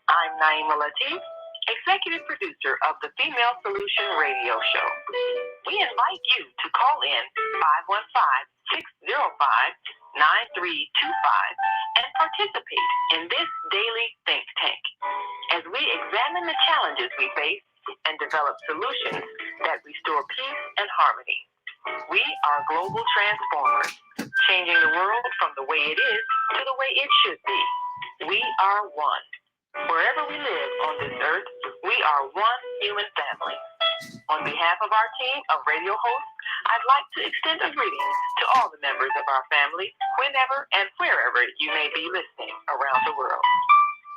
I'm Naima Latif, executive producer of the Female Solution Radio Show. We invite you to call in 515-605-9325 and participate in this daily think tank as we examine the challenges we face and develop solutions that restore peace and harmony. We are global transformers, changing the world from the way it is to the way it should be. We are one. Wherever we live on this earth, we are one human family. On behalf of our team of radio hosts, I'd like to extend a greeting to all the members of our family, whenever and wherever you may be listening around the world.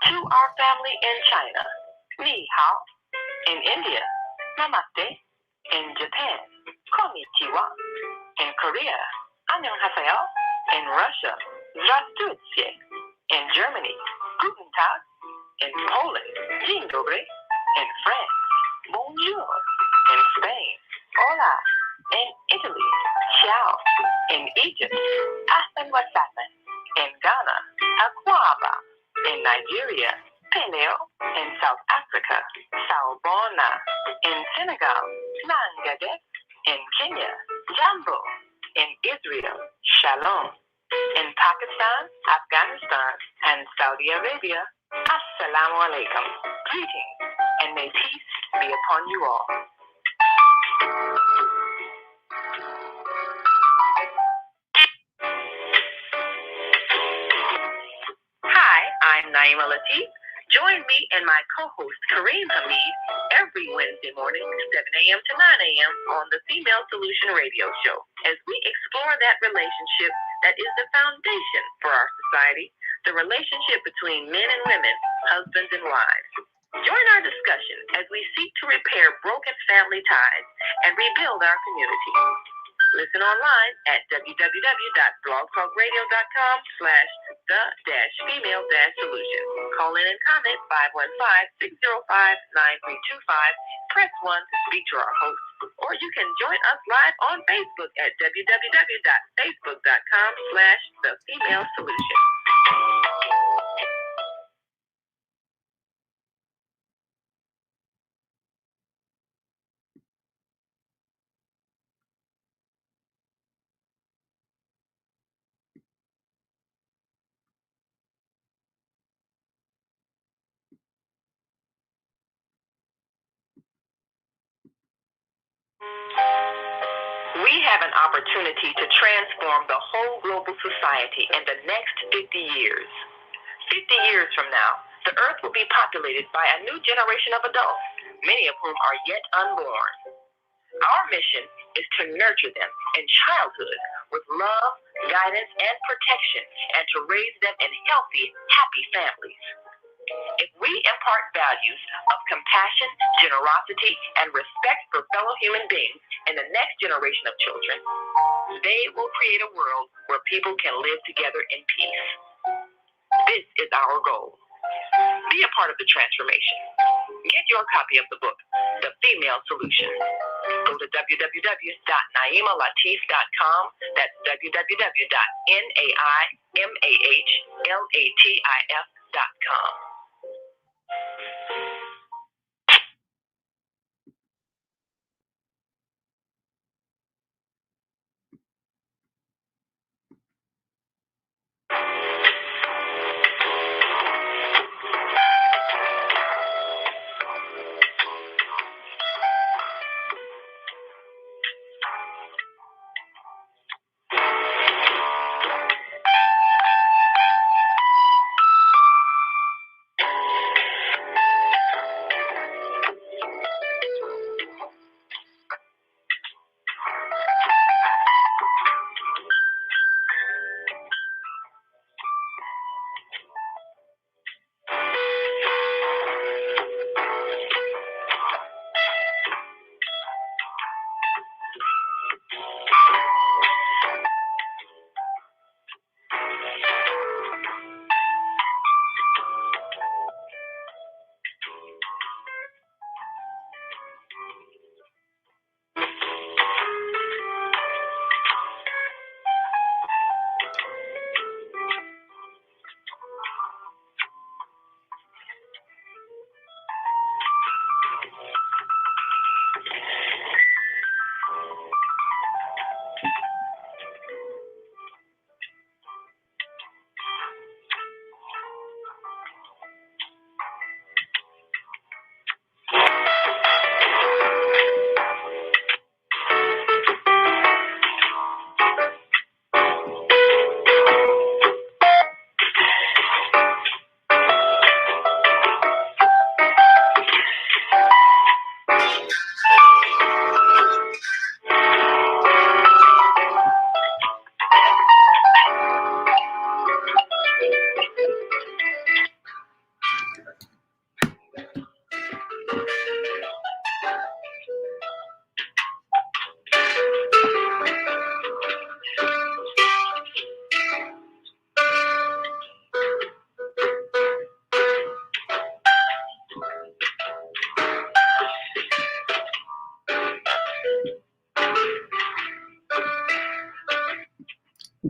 To our family in China, ni hao. In India, namaste. In Japan, konnichiwa. In Korea, annyeonghaseyo. In Russia, здравствуйте. In Germany, guten Tag. In Poland, dzień dobry. In France, bonjour. In Spain, hola. In Italy, ciao. In Egypt, ahlan wa sahlan. In Ghana, akwaba. In Nigeria, peleo. In South Africa, sawubona. In Senegal, nangade. In Kenya, jambo. In Israel, shalom. In Pakistan, Afghanistan, and Saudi Arabia, assalamu alaikum. Greetings, and may peace be upon you all. Hi, I'm Naima Latif. Join me and my co-host Kareem Hamid every Wednesday morning, 7 a.m. to 9 a.m. on the Female Solution Radio Show as we explore that relationship that is the foundation for our society, the relationship between men and women, husbands and wives. Join our discussion as we seek to repair broken family ties and rebuild our community. Listen online at www.blogtalkradio.com/the-female-solution. Call in and comment 515-605-9325. Press 1 to speak to our host. Or you can join us live on Facebook at www.facebook.com/the-female-solution. We have an opportunity to transform the whole global society in the next 50 years. 50 years from now, the earth will be populated by a new generation of adults, many of whom are yet unborn. Our mission is to nurture them in childhood with love, guidance, and protection, and to raise them in healthy, happy families. If we impart values of compassion, generosity, and respect for fellow human beings in the next generation of children, they will create a world where people can live together in peace. This is our goal. Be a part of the transformation. Get your copy of the book, The Female Solution. Go to www.naimalatif.com. That's www.naimalatif.com.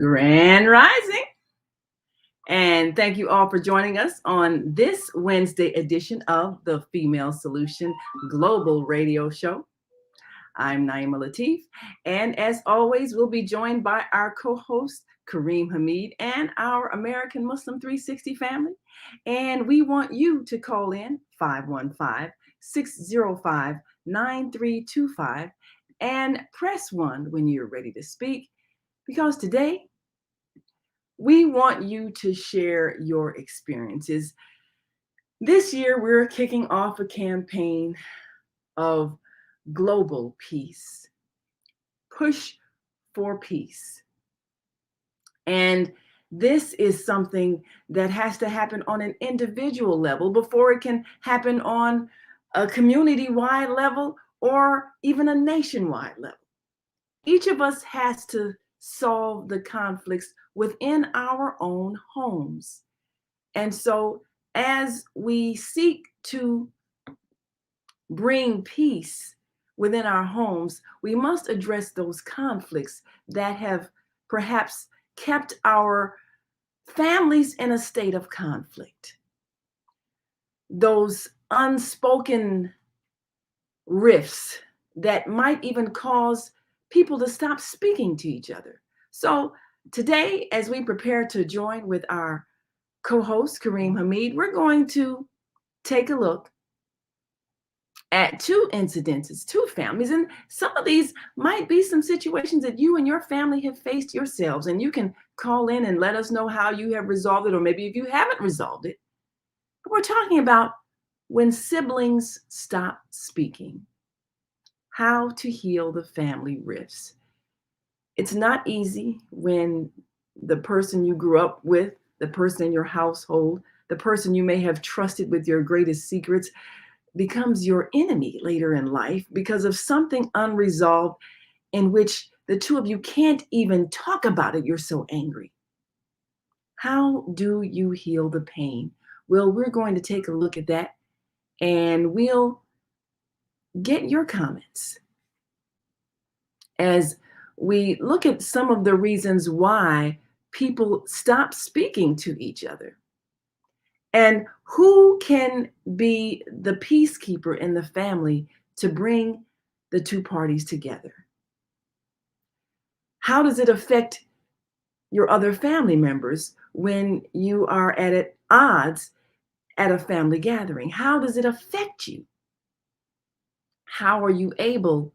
Grand Rising. And thank you all for joining us on this Wednesday edition of the Female Solution Global Radio Show. I'm Naima Latif, and as always, we'll be joined by our co-host, Kareem Hamid, and our American Muslim 360 family. And we want you to call in 515-605-9325 and press 1 when you're ready to speak, because today we want you to share your experiences. This year, we're kicking off a campaign of global peace. Push for peace. And this is something that has to happen on an individual level before it can happen on a community-wide level or even a nationwide level. Each of us has to solve the conflicts within our own homes. And so as we seek to bring peace within our homes, we must address those conflicts that have perhaps kept our families in a state of conflict. Those unspoken rifts that might even cause people to stop speaking to each other. So today, as we prepare to join with our co-host, Kareem Hamid, we're going to take a look at two incidences, two families. And some of these might be some situations that you and your family have faced yourselves. And you can call in and let us know how you have resolved it, or maybe if you haven't resolved it. But we're talking about when siblings stop speaking, how to heal the family rifts. It's not easy when the person you grew up with, the person in your household, the person you may have trusted with your greatest secrets, becomes your enemy later in life because of something unresolved in which the two of you can't even talk about it. You're so angry. How do you heal the pain? Well, we're going to take a look at that, and we'll get your comments as we look at some of the reasons why people stop speaking to each other. And who can be the peacekeeper in the family to bring the two parties together? How does it affect your other family members when you are at odds at a family gathering? How does it affect you? How are you able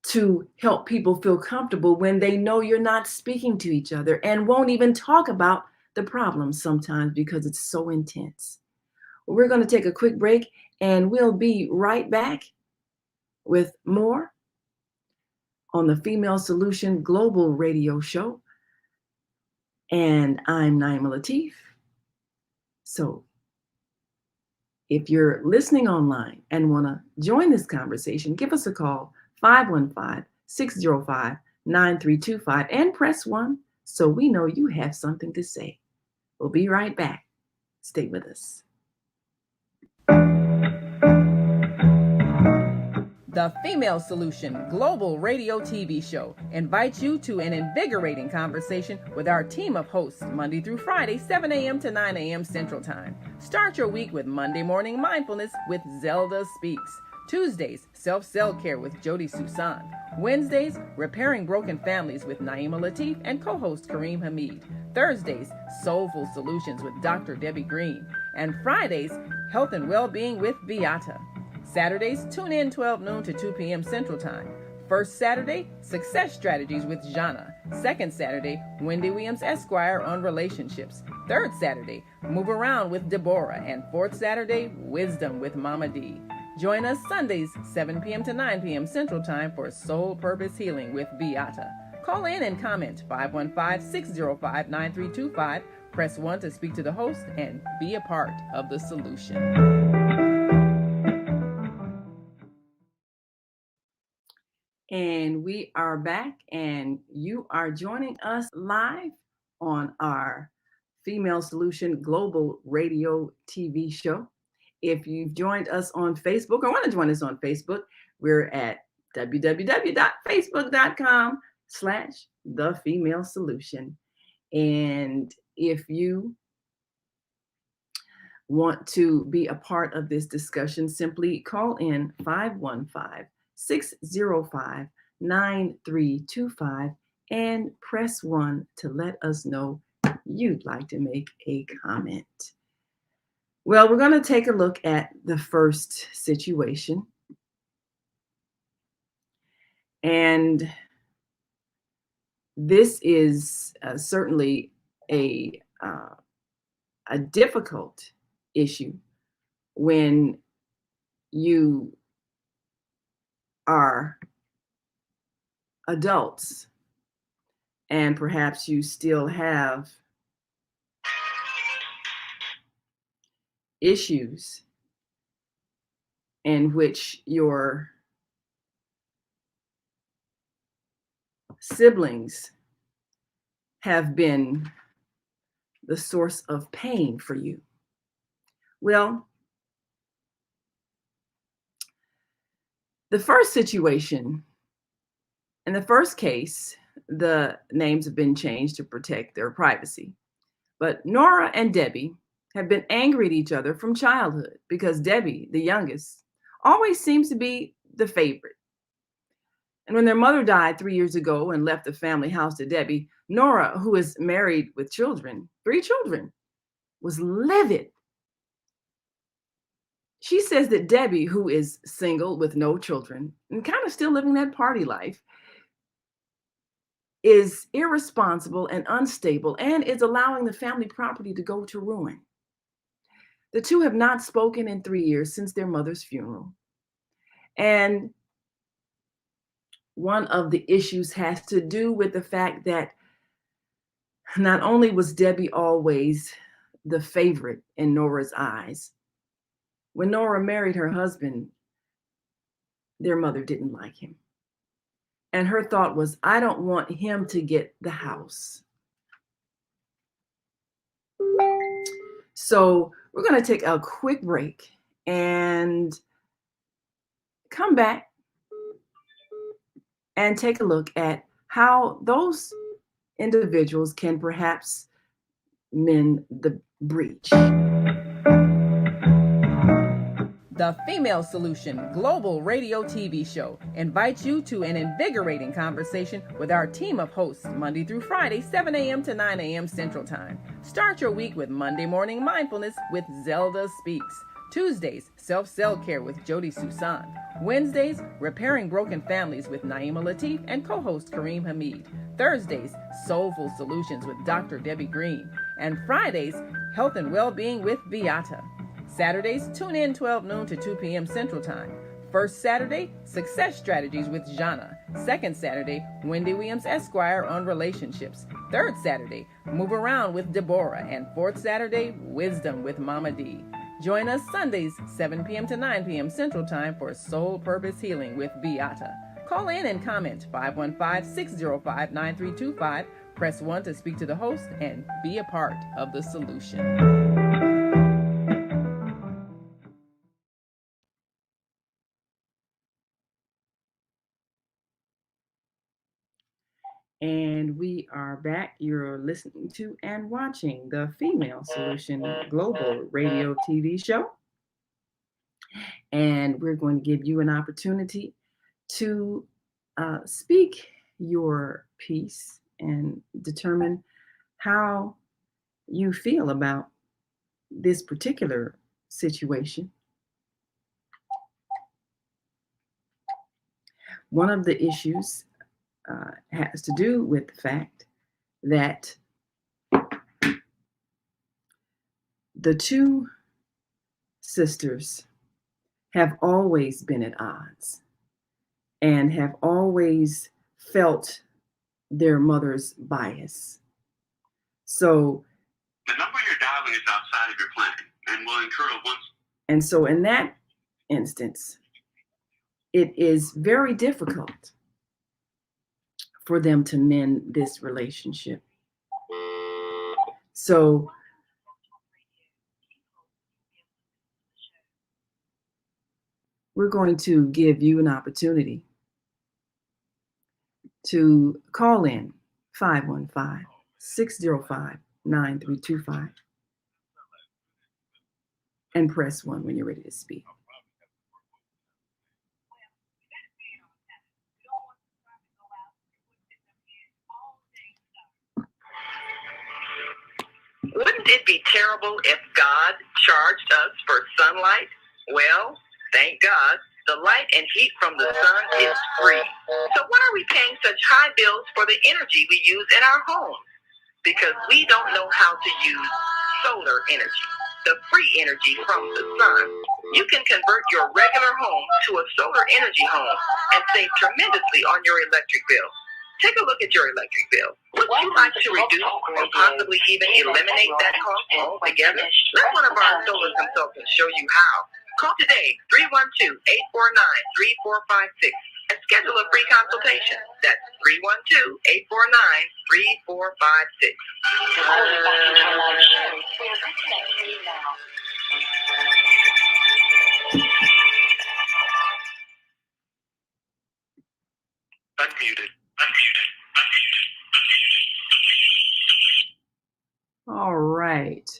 to help people feel comfortable when they know you're not speaking to each other and won't even talk about the problem sometimes because it's so intense? We're going to take a quick break, and we'll be right back with more on the Female Solution Global Radio Show. And I'm Naima Latif. So if you're listening online and want to join this conversation, give us a call, 515-605-9325, and press 1 so we know you have something to say. We'll be right back. Stay with us. The Female Solution Global Radio TV Show invites you to an invigorating conversation with our team of hosts Monday through Friday, 7 a.m. to 9 a.m. Central Time. Start your week with Monday Morning Mindfulness with Zelda Speaks. Tuesdays, Self-Cell Care with Jody Susan. Wednesdays, Repairing Broken Families with Naima Latif and co-host Kareem Hamid. Thursdays, Soulful Solutions with Dr. Debbie Green. And Fridays, Health and Wellbeing with Beata. Saturdays, tune in 12 noon to 2 p.m. Central Time. First Saturday, Success Strategies with Jana. Second Saturday, Wendy Williams Esquire on relationships. Third Saturday, Move Around with Deborah. And fourth Saturday, Wisdom with Mama D. Join us Sundays, 7 p.m. to 9 p.m. Central Time for Soul Purpose Healing with Beata. Call in and comment 515-605-9325. Press 1 to speak to the host and be a part of the solution. And we are back, and you are joining us live on our Female Solution Global Radio TV show. If you've joined us on Facebook or want to join us on Facebook, we're at www.facebook.com The Female Solution. And if you want to be a part of this discussion, simply call in 515-605-9325 and press 1 to let us know you'd like to make a comment. Well, we're going to take a look at the first situation. And this is certainly a difficult issue when you are adults and perhaps you still have issues in which your siblings have been the source of pain for you. Well, the first situation, in the first case, the names have been changed to protect their privacy. But Nora and Debbie have been angry at each other from childhood because Debbie, the youngest, always seems to be the favorite. And when their mother died 3 years ago and left the family house to Debbie, Nora, who is married with children, 3 children, was livid. She says that Debbie, who is single with no children and kind of still living that party life, is irresponsible and unstable and is allowing the family property to go to ruin. The two have not spoken in 3 years since their mother's funeral. And one of the issues has to do with the fact that not only was Debbie always the favorite in Nora's eyes, when Nora married her husband, their mother didn't like him. And her thought was, I don't want him to get the house. So we're going to take a quick break and come back and take a look at how those individuals can perhaps mend the breach. The Female Solution Global Radio TV Show invites you to an invigorating conversation with our team of hosts Monday through Friday, 7 a.m. to 9 a.m. Central Time. Start your week with Monday Morning Mindfulness with Zelda Speaks. Tuesdays, Self-Cell Care with Jody Susan. Wednesdays, Repairing Broken Families with Naima Latif and co-host Kareem Hamid. Thursdays, Soulful Solutions with Dr. Debbie Green. And Fridays, Health and Wellbeing with Beata. Saturdays, tune in 12 noon to 2 p.m. Central Time. First Saturday, Success Strategies with Jana. Second Saturday, Wendy Williams Esquire on relationships. Third Saturday, Move Around with Deborah. And fourth Saturday, Wisdom with Mama D. Join us Sundays, 7 p.m. to 9 p.m. Central Time for Soul Purpose Healing with Beata. Call in and comment 515-605-9325. Press 1 to speak to the host and be a part of the solution. And we are back. You're listening to and watching the Female Solution Global Radio TV show. And we're going to give you an opportunity to speak your piece and determine how you feel about this particular situation. One of the issues has to do with the fact that the two sisters have always been at odds and have always felt their mother's bias. So the number you're dialing is outside of your plan and will incur a once. And so in that instance, it is very difficult for them to mend this relationship. So we're going to give you an opportunity to call in 515-605-9325 and press 1 when you're ready to speak. Wouldn't it be terrible if God charged us for sunlight? Well, thank God, the light and heat from the sun is free. So why are we paying such high bills for the energy we use in our homes? Because we don't know how to use solar energy, the free energy from the sun. You can convert your regular home to a solar energy home and save tremendously on your electric bill. Take a look at your electric bill. Would you like to reduce or possibly even eliminate that cost altogether? Let one of our solar consultants show you how. Call today, 312-849-3456, and schedule a free consultation. That's 312-849-3456. Unmuted. All right.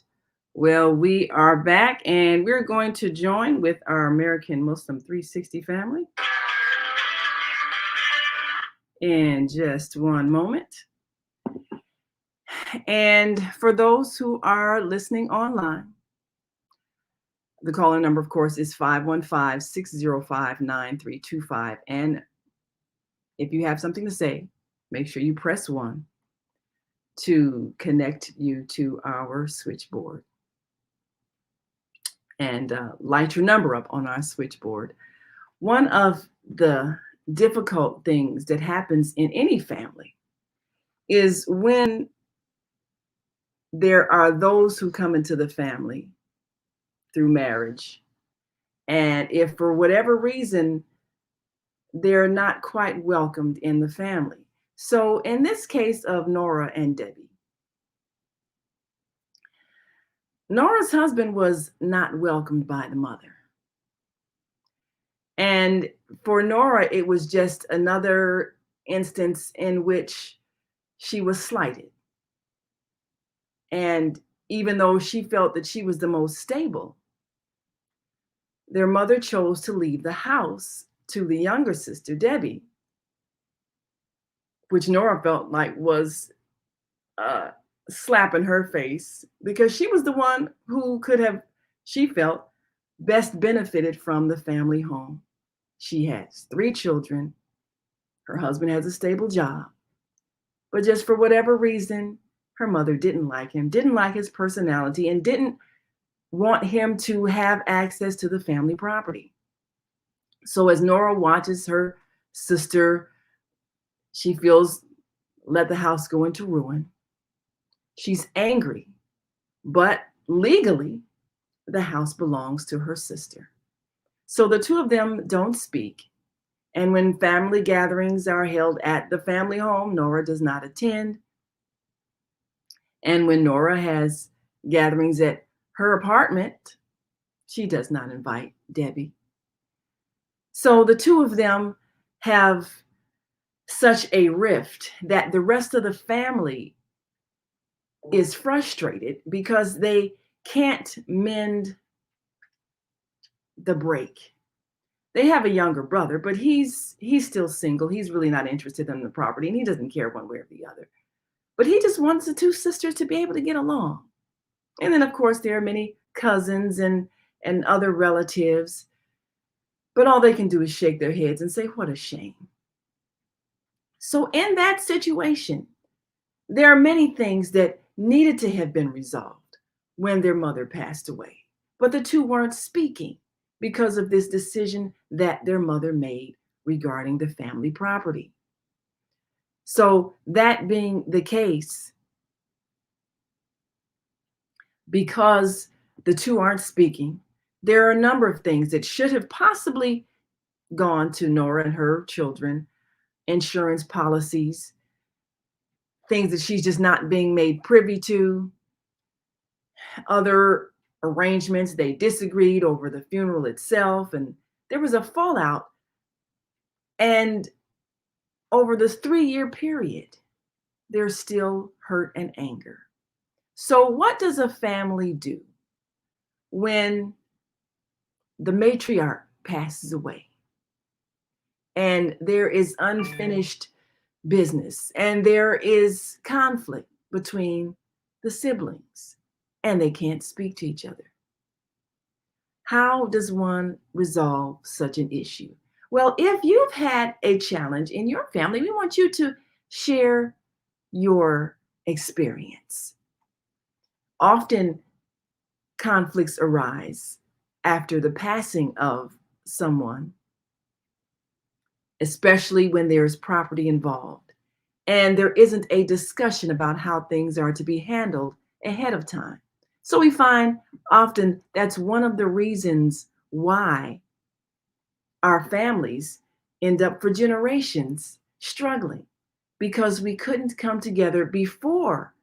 Well, we are back, and we're going to join with our American Muslim 360 family in just one moment. And for those who are listening online, the calling number, of course, is 515-605-9325. And if you have something to say, make sure you press 1 to connect you to our switchboard. And light your number up on our switchboard. One of the difficult things that happens in any family is when there are those who come into the family through marriage, and if for whatever reason they're not quite welcomed in the family. So in this case of Nora and Debbie, Nora's husband was not welcomed by the mother. And for Nora, it was just another instance in which she was slighted. And even though she felt that she was the most stable, their mother chose to leave the house to the younger sister, Debbie, which Nora felt like was slap in her face, because she was the one who could have, she felt, best benefited from the family home. She has 3 children. Her husband has a stable job. But just for whatever reason, her mother didn't like him, didn't like his personality, and didn't want him to have access to the family property. So as Nora watches her sister, she feels, let the house go into ruin. She's angry, but legally, the house belongs to her sister. So the two of them don't speak. And when family gatherings are held at the family home, Nora does not attend. And when Nora has gatherings at her apartment, she does not invite Debbie. So the two of them have such a rift that the rest of the family is frustrated because they can't mend the break. They have a younger brother, but he's still single. He's really not interested in the property, and he doesn't care one way or the other. But he just wants the two sisters to be able to get along. And then, of course, there are many cousins and other relatives, but all they can do is shake their heads and say, what a shame. So in that situation, there are many things that needed to have been resolved when their mother passed away, but the two weren't speaking because of this decision that their mother made regarding the family property. So that being the case, because the two aren't speaking, there are a number of things that should have possibly gone to Nora and her children, insurance policies, things that she's just not being made privy to, other arrangements. They disagreed over the funeral itself, and there was a fallout. And over this 3-year period, there's still hurt and anger. So what does a family do when the matriarch passes away and there is unfinished business and there is conflict between the siblings and they can't speak to each other? How does one resolve such an issue? Well, if you've had a challenge in your family, we want you to share your experience. Often conflicts arise after the passing of someone, especially when there's property involved and there isn't a discussion about how things are to be handled ahead of time. So we find often that's one of the reasons why our families end up for generations struggling, because we couldn't come together before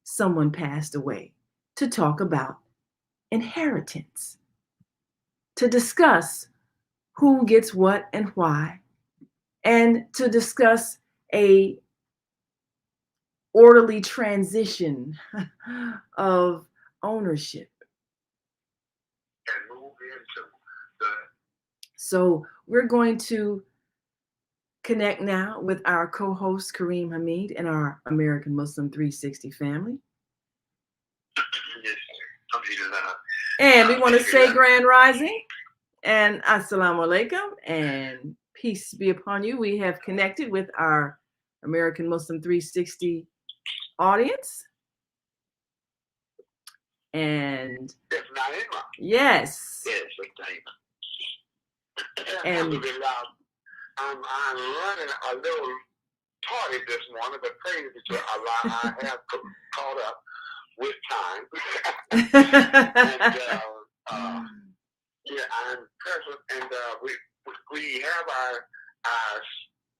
someone passed away to talk about inheritance, to discuss who gets what and why, and to discuss a orderly transition of ownership. And move into the So we're going to connect now with our co-host Kareem Hamid and our American Muslim 360 family. And we want to say grand rising and assalamu alaikum and peace be upon you. We have connected with our American Muslim 360 audience. And It's not in my. yes, Yes, and Alhamdulillah, I'm running a little tardy this morning, but praise be to Allah, I have caught up with time. Yeah, I'm present, and we have our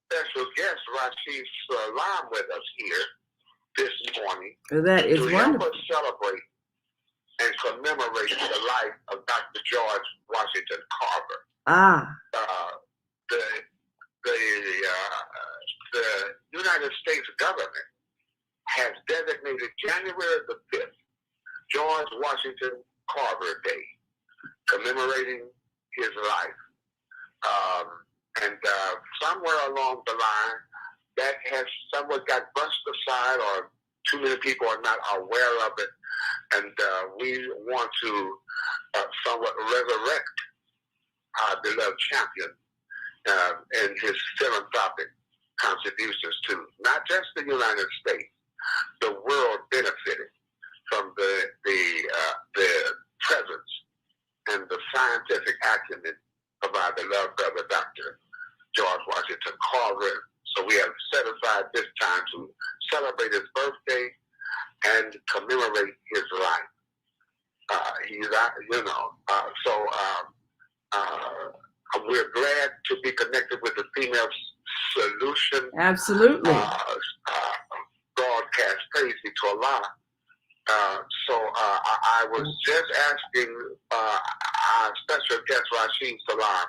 special guest, Rashid Salam, with us here this morning that is to help wonderful. us celebrate and commemorate the life of Dr. George Washington Carver. The United States government has designated January the 5th George Washington Carver Day, commemorating his life. And somewhere along the line, that has somewhat got brushed aside, or too many people are not aware of it. And we want to somewhat resurrect our beloved champion and his philanthropic contributions to not just the United States, the world benefited from the presence and the scientific acumen of our beloved brother, Dr. George Washington Carver. So we have set aside this time to celebrate his birthday and commemorate his life. We're glad to be connected with the Female Solution Absolutely. broadcast. Praise be to Allah. I was just asking our special guest, Rashid Salam,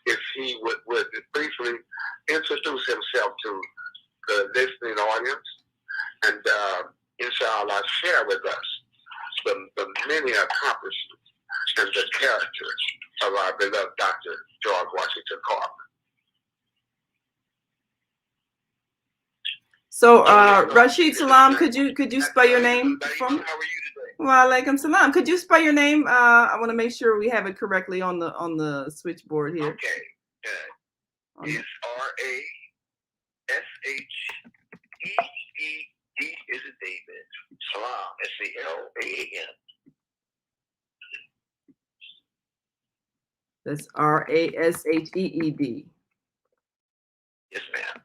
if he would briefly introduce himself to the listening audience and, inshallah, share with us the many accomplishments and the character of our beloved Dr. George Washington Carver. So, Rashid Salam, could you spell your name for me? How are you today? Wa alaikum salam. Could you spell your name? I want to make sure we have it correctly on the switchboard here. Okay. It's R-A-S-H-E-E-D is a David. Salam, S-A-L-A-A-N. That's RASHEED. Yes, ma'am.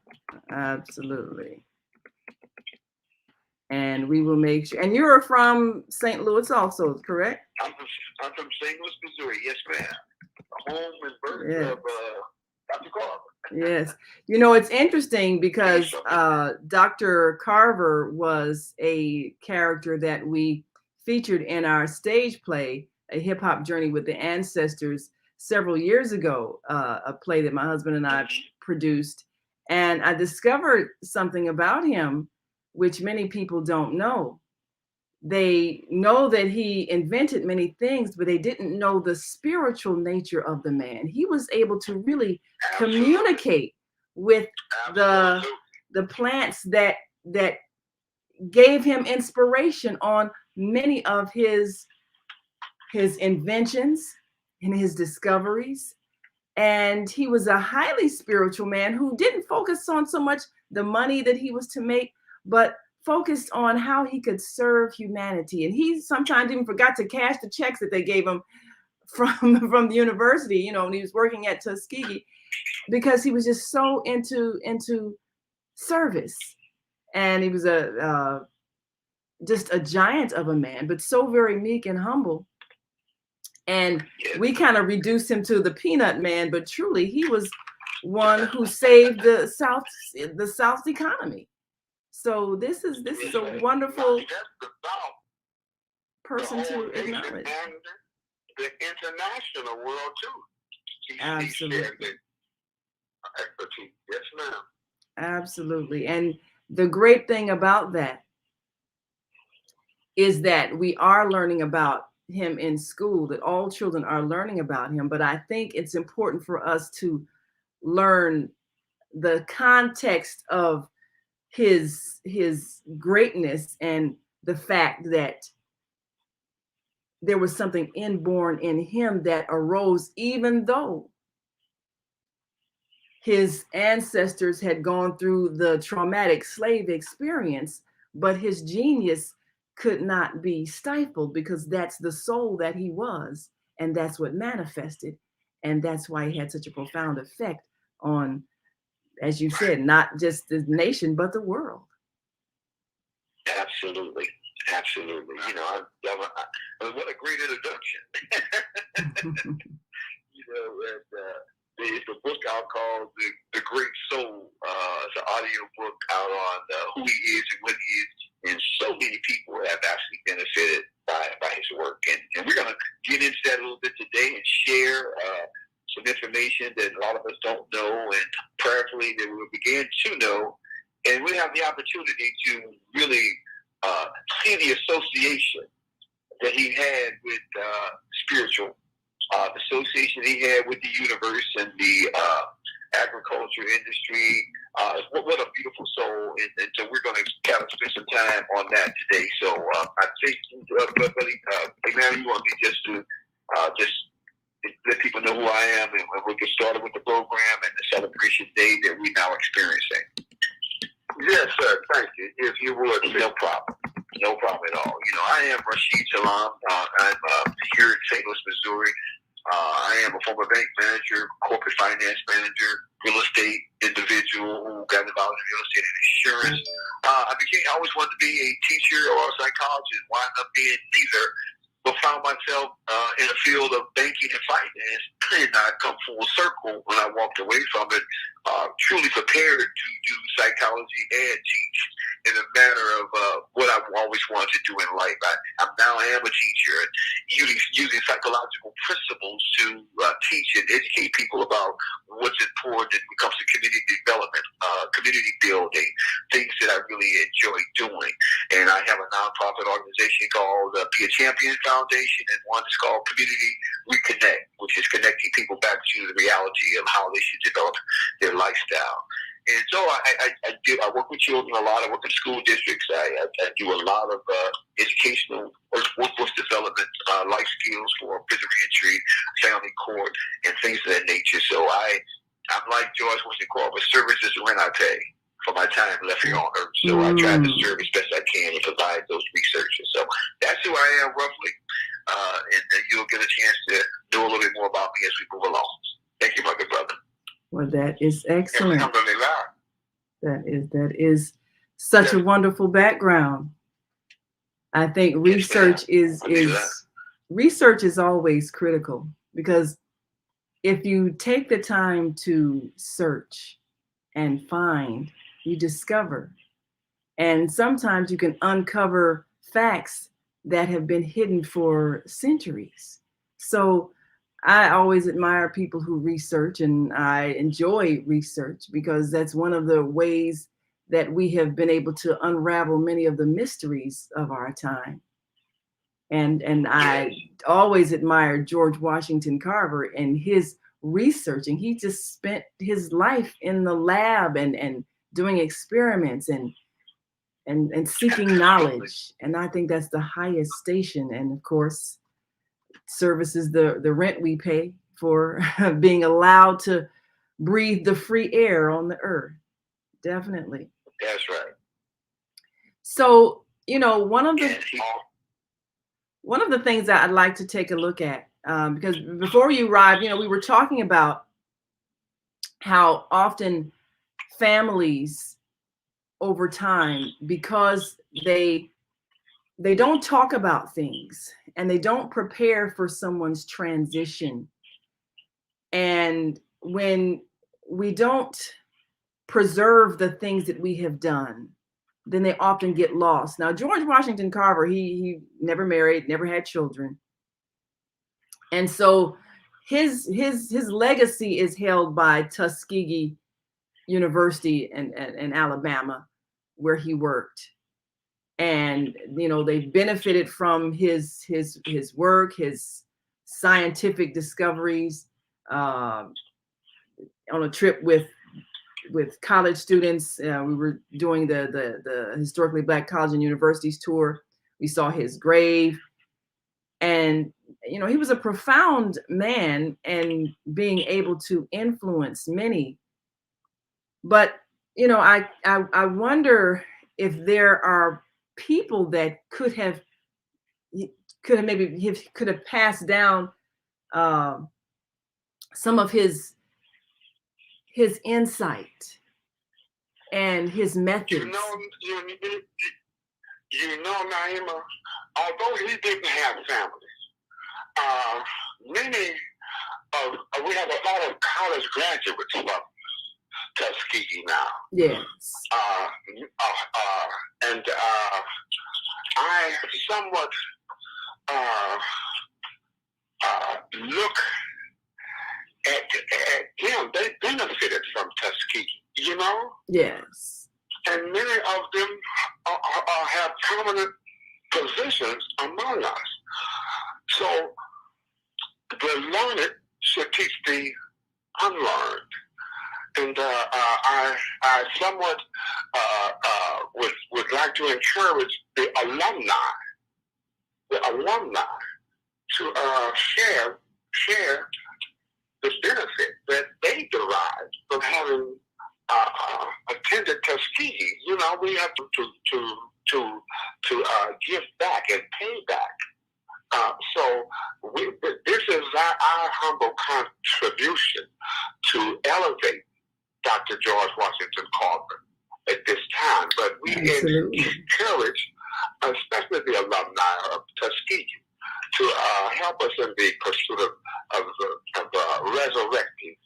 Absolutely. And we will make sure. And you're from St. Louis also, correct? I'm from St. Louis, Missouri. Yes, ma'am. Home and birth Yes. of Dr. Carver. Yes. You know, it's interesting because Dr. Carver was a character that we featured in our stage play, A Hip Hop Journey with the Ancestors, several years ago, a play that my husband and I produced. And I discovered something about him, which many people don't know. They know that he invented many things, but they didn't know the spiritual nature of the man. He was able to really communicate with the plants that gave him inspiration on many of his inventions and his discoveries. And he was a highly spiritual man who didn't focus on so much the money that he was to make, but focused on how he could serve humanity. And he sometimes even forgot to cash the checks that they gave him from the university, you know, when he was working at Tuskegee, because he was just so into service. And he was just a giant of a man, but so very meek and humble. And we kind of reduced him to the peanut man, but truly he was one who saved the South's economy. So this is a wonderful person to acknowledge. And the international world too. Absolutely. Expertise. Yes, ma'am. Absolutely. And the great thing about that is that we are learning about him in school, that all children are learning about him. But I think it's important for us to learn the context of his greatness and the fact that there was something inborn in him that arose, even though his ancestors had gone through the traumatic slave experience, but his genius could not be stifled because that's the soul that he was, and that's what manifested. And that's why he had such a profound effect on, as you said, not just the nation, but the world. Absolutely. Absolutely. You know, what a great introduction. You know, there's a book out called The Great Soul. It's an audio book out on who he is and what he is. And so many people have actually benefited by his work. And we're going to get into that a little bit today and share some information that a lot of us don't know, and prayerfully that we'll begin to know. And we have the opportunity to really see the association that he had with spiritual, the association he had with the universe and the agriculture industry. What a beautiful soul. And so we're going to kind of spend some time on that today. So I think, man, you want me just to just let people know who I am, and we'll get started with the program and the celebration day that we're now experiencing. Yes, sir. Thank you. If you would. No problem. No problem at all. You know, I am Rashid Salam. I'm here in St. Louis, Missouri. I am a former bank manager, corporate finance manager, real estate individual who got involved in real estate and insurance. I always wanted to be a teacher or a psychologist, wound up being neither, but found myself in a field of banking and finance, and I come full circle when I walked away from it, truly prepared to do psychology and teach in a manner of what I've always wanted to do in life. I am a teacher, using psychological principles to teach and educate people about what's important when it comes to community development, community building, things that I really enjoy doing. And I have a nonprofit organization called Be a Champion Foundation, and one is called Community Reconnect, which is connecting people back to the reality of how they should develop their lifestyle. And so I work with children a lot. I work in school districts. I do a lot of educational workforce development, life skills for prison reentry, family court, and things of that nature. So I'm like George Washington, service is the rent I pay for my time left here on earth. So I try to serve as best I can and provide those researchers. So that's who I am roughly. And you'll get a chance to know a little bit more about me as we move along. Thank you, my good brother. Well, that is excellent. That is such a wonderful background. I think research is always critical, because if you take the time to search and find, you discover. And sometimes you can uncover facts that have been hidden for centuries. So I always admire people who research, and I enjoy research because that's one of the ways that we have been able to unravel many of the mysteries of our time. And I always admired George Washington Carver and his researching. He just spent his life in the lab and doing experiments and seeking knowledge. And I think that's the highest station. And of course, services the rent we pay for being allowed to breathe the free air on the earth. Definitely. That's right. So, one of the things that I'd like to take a look at, because before you arrived, we were talking about how often families over time, because they don't talk about things and they don't prepare for someone's transition. And when we don't preserve the things that we have done, then they often get lost. Now, George Washington Carver, he never married, never had children. And so his legacy is held by Tuskegee University in Alabama, where he worked. And they benefited from his work, his scientific discoveries. On a trip with college students, we were doing the Historically Black College and Universities tour. We saw his grave, and he was a profound man and being able to influence many. But I wonder if there are people that could have passed down some of his insight and his methods. Naima, although he didn't have families, we have a lot of college graduates from Tuskegee now. Yes. And I somewhat look at them. They benefited from Tuskegee, Yes. And many of them have prominent positions among us. So the learned should teach the unlearned. And I somewhat would like to encourage the alumni to share the benefit that they derive from having attended Tuskegee. We have to give back and pay back. So this is our humble contribution to elevate Dr. George Washington Carver at this time. But we encourage, especially the alumni of Tuskegee, to help us in the pursuit of resurrecting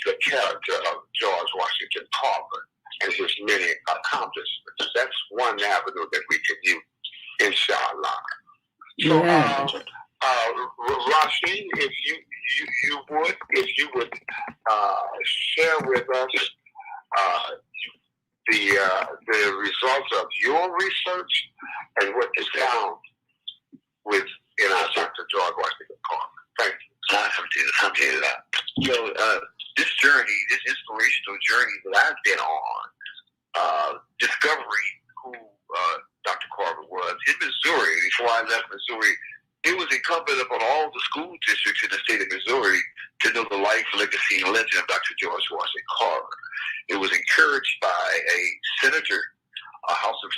the character of George Washington Carver and his many accomplishments. That's one avenue that we can use, inshallah. So, Rashid, if you would share with us the results of your research and what you found in our Dr. George Washington Carver. Thank you. Alhamdulillah. This journey, this inspirational journey that I've been on, discovering who Dr. Carver was in Missouri. Before I left Missouri, it was incumbent upon all the school districts in the state of Missouri to know the life, legacy, and legend of Dr. George Washington Carver. It was encouraged by a senator, a House of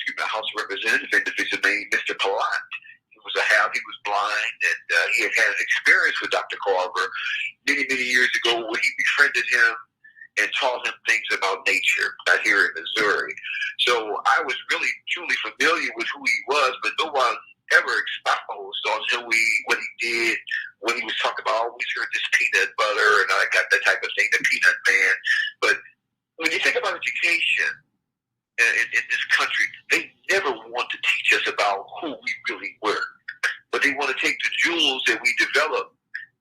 Representatives individual named Mr. Palant. He was blind, and he had an experience with Dr. Carver many years ago when he befriended him and taught him things about nature out here in Missouri. So I was really truly familiar with who he was, but no one ever exposed on what he did, when he was talking about, I always heard this peanut butter, and I got that type of thing, the peanut man. But when you think about education in this country, they never want to teach us about who we really were. But they want to take the jewels that we develop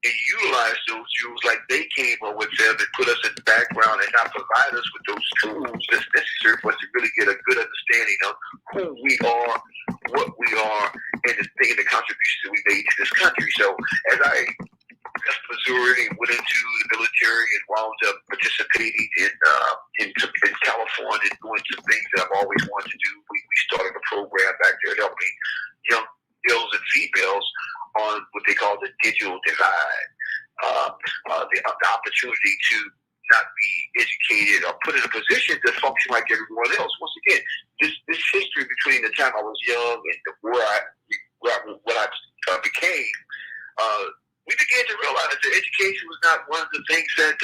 and utilize those jewels like they came up with them and put us in the background and not provide us with those tools that's necessary for us to really get a good understanding of who we are, what we are, and the contributions that we made to this country. So as I left Missouri and went into the military and wound up participating in California and doing some things that I've always wanted to do, we started a program back there helping young males and females on what they call the digital divide, the opportunity to not be educated or put in a position to function like everyone else. Once again, this history between the time I was young and what I became, we began to realize that education was not one of the things that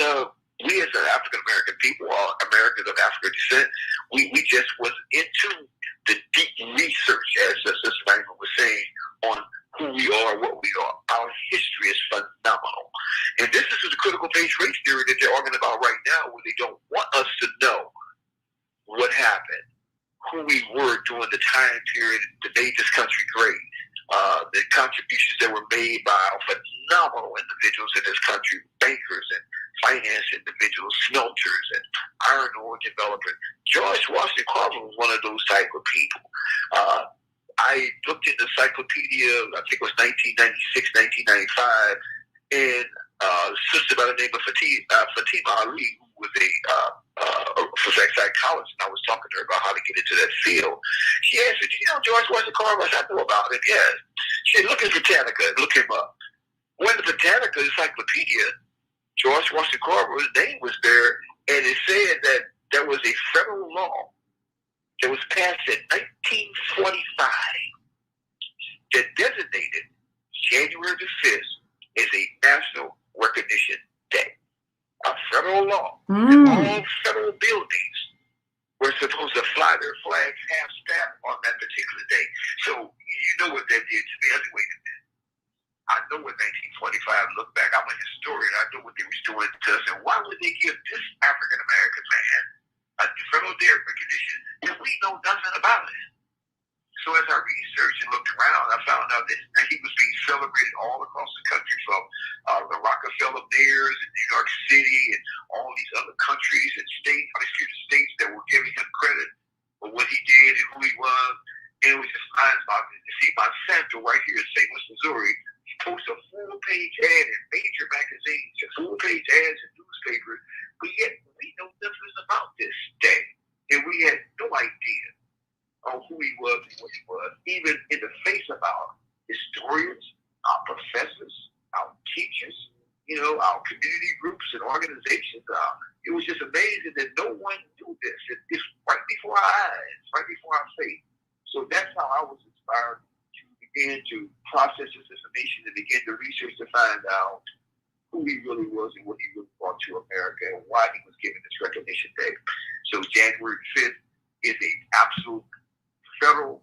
we as an African American people or Americans of African descent, we just was into the deep research, as Sister Franklin was saying, on who we are, what we are. Our history is phenomenal. And this is the critical base race theory that they're arguing about right now, where they don't want us to know what happened, who we were during the time period that made this country great. The contributions that were made by phenomenal individuals in this country, bankers and finance individuals, smelters and iron ore developers. George Washington Carver was one of those type of people. I looked in the encyclopedia, I think it was 1996, 1995, and a sister by the name of Fatima Ali, who was a psychologist, and I was talking to her about how to get into that field. She asked me, do you know George Washington Carver? I said, I know about him, yes. She said, look at Britannica, look him up. When the Britannica encyclopedia, George Washington Carver's name was there, and it said that there was a federal law that was passed in 1945 that designated January the 5th as a national recognition day. A federal law that all federal buildings were supposed to fly their flags half-staff on that particular day. So you know what that did to me. Anyway, I know what 1945 looked back. I'm a historian. I know what they were doing to us. And why would they give this African-American man a federal day recognition if we know nothing about it? So as I researched and looked around, I found out that he was being celebrated all across the country, from the Rockefeller mayors in New York City and all these other countries and states that were giving him credit for what he did and who he was. And it was just mind-boggling to see Monsanto right here in St. Louis, Missouri, post a full-page ad in major magazines and full-page ads in newspapers, but yet we know nothing about this day. And we had no idea on who he was and what he was, even in the face of our historians, our professors, our teachers, our community groups and organizations. It was just amazing that no one knew this. It's right before our eyes, right before our face. So that's how I was inspired to begin to process this information and begin to research to find out who he really was and what he really brought to America and why he was given this recognition day. So January 5th is an absolute federal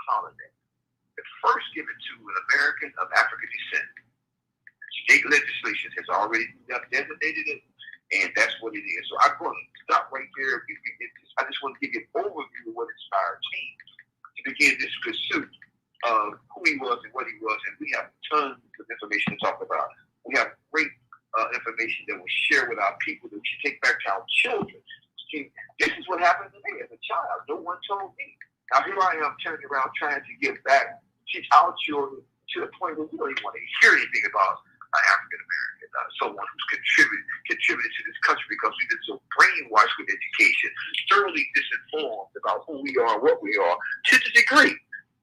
holiday, the first given to an American of African descent. State legislation has already designated it, and that's what it is. So I'm going to stop right there. I just want to give you an overview of what inspired me to begin this pursuit of who he was and what he was, and we have tons of information to talk about. We have great information that we share with our people that we should take back to our children. See, this is what happened to me as a child. No one told me. Now here I am turning around trying to give back, teach our children to the point where we don't even want to hear anything about an African American, someone who's contributed to this country, because we've been so brainwashed with education, thoroughly misinformed about who we are and what we are to the degree,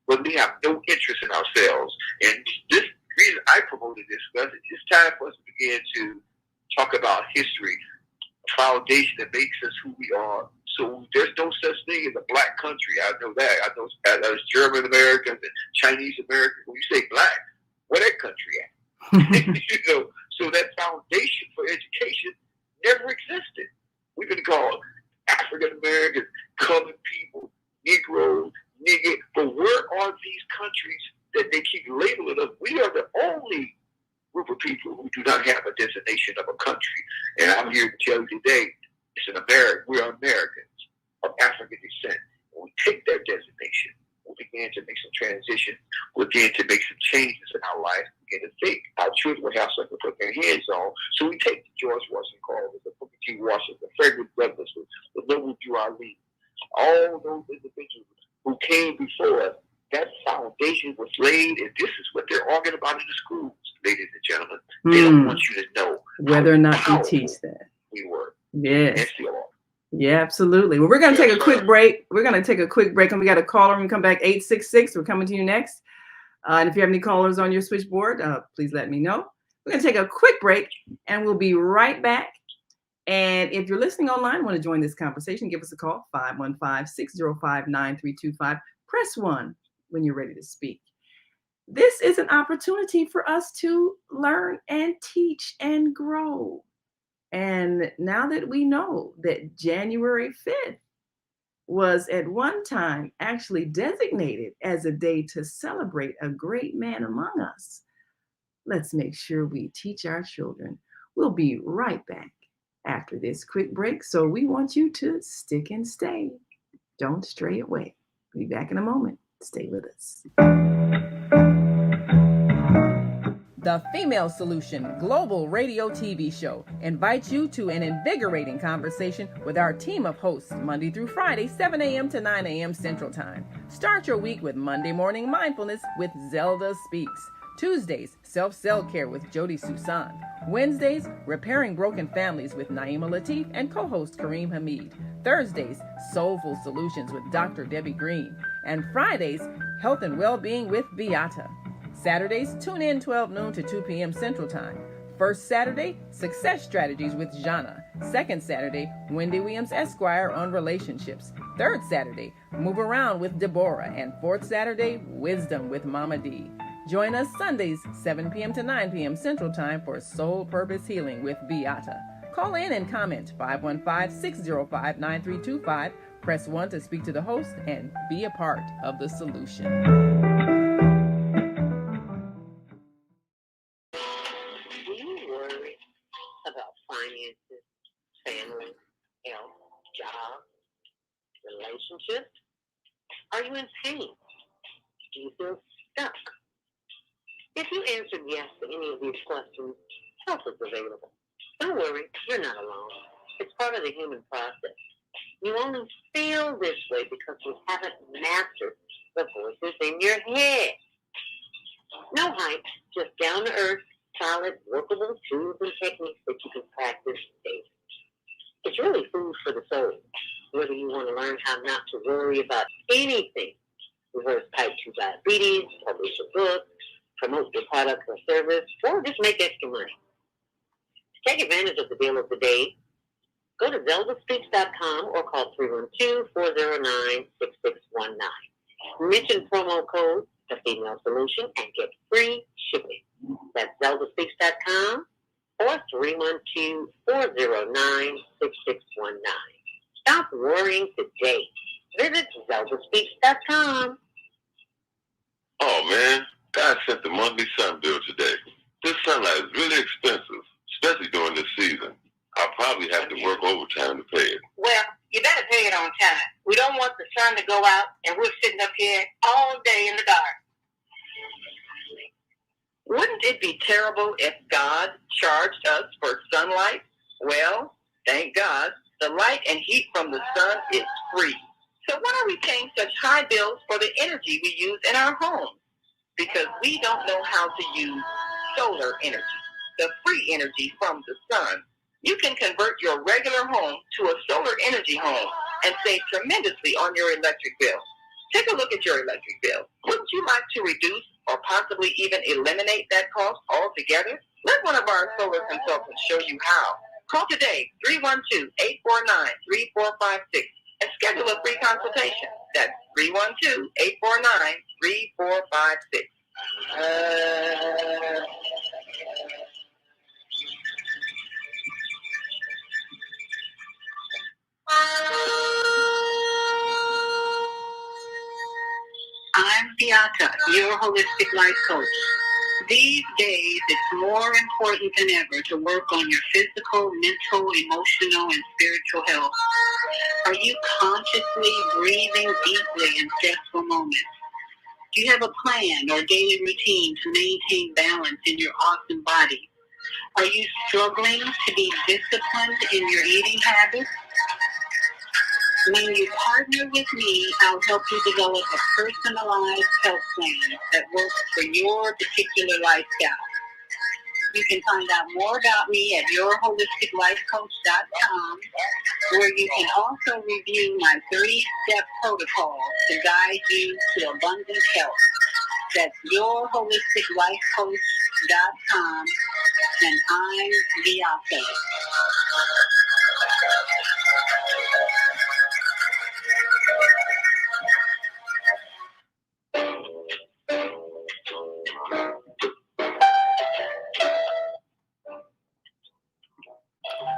but we have no interest in ourselves. And this reason I promoted this was it's time for us to begin to talk about history, a foundation that makes us who we are. So there's no such thing as a black country. I know that. I know as German Americans and Chinese Americans, when you say black, where that country at? So that foundation for education never existed. We've been called African Americans, colored people, Negroes, nigger. But where are these countries that they keep labeling us? We are the only group of people who do not have a designation of a country. And I'm here to tell you today, it's an American. We are Americans of African descent. And we take that designation. will begin to make some transition, we'll begin to make some changes in our life, begin to think our children will have something to put their hands on. So we take the George Washington Carver, the Booker T. Washington, Frederick Douglass, the W. Ali, all those individuals who came before us. That foundation was laid, and this is what they're arguing about in the schools, ladies and gentlemen. They don't want you to know whether or not we teach that. We were. Yes. And still are. Yeah, absolutely. Well, we're going to take a quick break. We're going to take a quick break, and we got a caller. When we come back, 866. We're coming to you next. And if you have any callers on your switchboard, please let me know. We're going to take a quick break, and we'll be right back. And if you're listening online, want to join this conversation, give us a call, 515-605-9325. Press 1 when you're ready to speak. This is an opportunity for us to learn and teach and grow. And now that we know that January 5th was at one time actually designated as a day to celebrate a great man among us, let's make sure we teach our children. We'll be right back after this quick break. So we want you to stick and stay. Don't stray away. We'll be back in a moment. Stay with us. The Female Solution Global Radio TV Show invites you to an invigorating conversation with our team of hosts Monday through Friday, 7 a.m. to 9 a.m. Central Time. Start your week with Monday Morning Mindfulness with Zelda Speaks. Tuesdays, Self-Cell Care with Jody Susan. Wednesdays, Repairing Broken Families with Naima Latif and co-host Kareem Hamid. Thursdays, Soulful Solutions with Dr. Debbie Green. And Fridays, Health and Wellbeing with Beata. Saturdays, tune in 12 noon to 2 p.m. Central Time. First Saturday, Success Strategies with Jana. Second Saturday, Wendy Williams Esquire on relationships. Third Saturday, Move Around with Deborah. And fourth Saturday, Wisdom with Mama D. Join us Sundays, 7 p.m. to 9 p.m. Central Time for Soul Purpose Healing with Beata. Call in and comment 515-605-9325. Press 1 to speak to the host and be a part of the solution. Do you worry about finances, family, health, job, relationships? Are you in pain? Do you feel stuck? If you answered yes to any of these questions, help is available. Don't worry, you're not alone. It's part of the human process. You only feel this way because you haven't mastered the voices in your head. No hype, just down-to-earth, solid, workable tools and techniques that you can practice daily. It's really food for the soul. Whether you want to learn how not to worry about anything, reverse type 2 diabetes, publish a book, promote your product or service, or just make extra money. To take advantage of the deal of the day, go to zeldaspeaks.com or call 312-409-6619. Mention promo code The Female Solution and get free shipping. That's zeldaspeaks.com or 312-409-6619. Stop worrying today. Visit zeldaspeaks.com. Oh man, God sent the monthly sun bill today. This sunlight is really expensive, especially during this season. I'll probably have to work overtime to pay it. Well, you better pay it on time. We don't want the sun to go out and we're sitting up here all day in the dark. Wouldn't it be terrible if God charged us for sunlight? Well, thank God, the light and heat from the sun is free. So why are we paying such high bills for the energy we use in our homes? Because we don't know how to use solar energy, the free energy from the sun. You can convert your regular home to a solar energy home and save tremendously on your electric bill. Take a look at your electric bill. Wouldn't you like to reduce or possibly even eliminate that cost altogether? Let one of our solar consultants show you how. Call today, 312-849-3456, and schedule a free consultation. That's 312-849-3456. I'm Beata, your holistic life coach. These days, it's more important than ever to work on your physical, mental, emotional, and spiritual health. Are you consciously breathing deeply in stressful moments? Do you have a plan or daily routine to maintain balance in your awesome body? Are you struggling to be disciplined in your eating habits? When you partner with me, I'll help you develop a personalized health plan that works for your particular lifestyle. You can find out more about me at yourholisticlifecoach.com, where you can also review my 3-step protocol to guide you to abundant health. That's yourholisticlifecoach.com, and I'm Beyonce.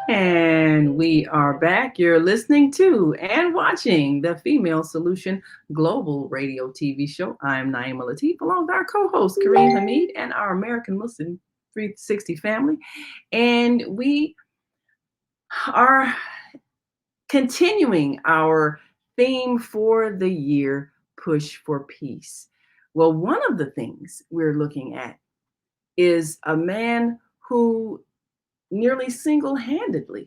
And we are back. You're listening to and watching the Female Solution Global Radio TV show. I'm Naima Latif, along with our co-host Kareem Hamid and our American Muslim 360 family. And we are continuing our theme for the year, Push for Peace. Well, one of the things we're looking at is a man who nearly single-handedly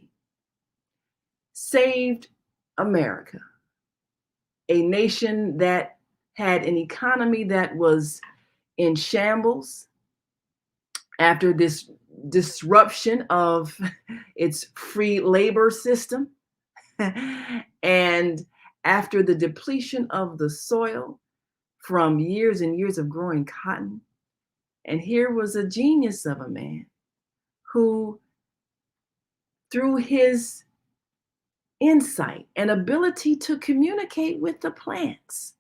saved America, a nation that had an economy that was in shambles after this disruption of its free labor system and after the depletion of the soil from years and years of growing cotton. And here was a genius of a man who, through his insight and ability to communicate with the plants,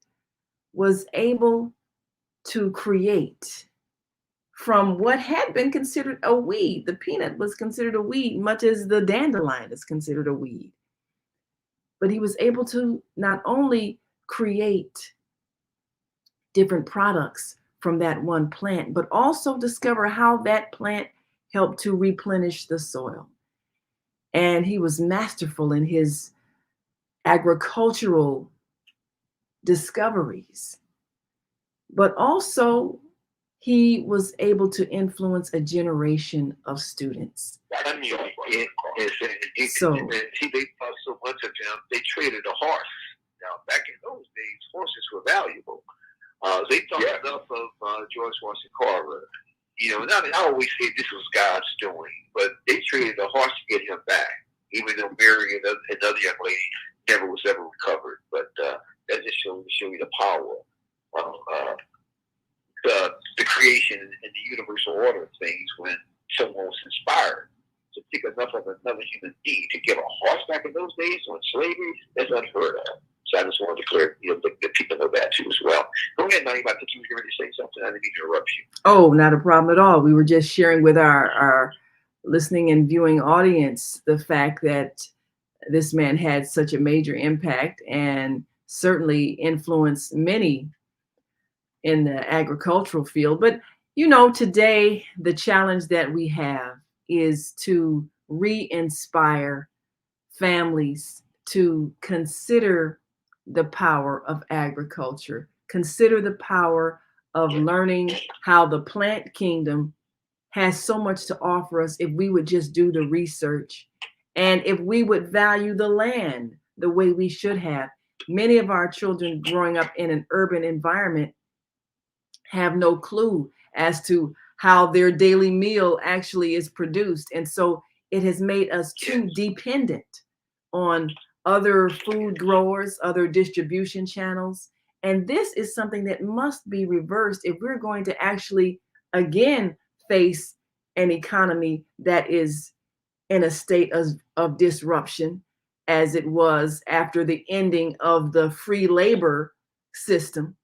was able to create from what had been considered a weed. The peanut was considered a weed, much as the dandelion is considered a weed. But he was able to not only create different products from that one plant, but also discover how that plant helped to replenish the soil. And he was masterful in his agricultural discoveries. But also, he was able to influence a generation of students. I mean, they So- they thought so much of him, they traded a horse. Now, back in those days, horses were valuable. They thought enough of George Washington Carver. You know, I always say this was God's doing, but they traded a horse to get him back, even though Mary and another young lady never was ever recovered. But that just shows you the power of the creation and the universal order of things when someone was inspired to think enough of another human being to give a horse back in those days on slavery. That's unheard of. So I just wanted to clear, the people know that too as well. Go ahead, Naima. I think you were ready to say something. I didn't mean to interrupt you. Oh, not a problem at all. We were just sharing with our listening and viewing audience the fact that this man had such a major impact and certainly influenced many in the agricultural field. But, today the challenge that we have is to re-inspire families to consider the power of agriculture, consider the power of learning how the plant kingdom has so much to offer us if we would just do the research and if we would value the land the way we should have. Many of our children growing up in an urban environment have no clue as to how their daily meal actually is produced. And so it has made us too dependent on other food growers, other distribution channels. And this is something that must be reversed if we're going to actually, again, face an economy that is in a state of disruption as it was after the ending of the free labor system.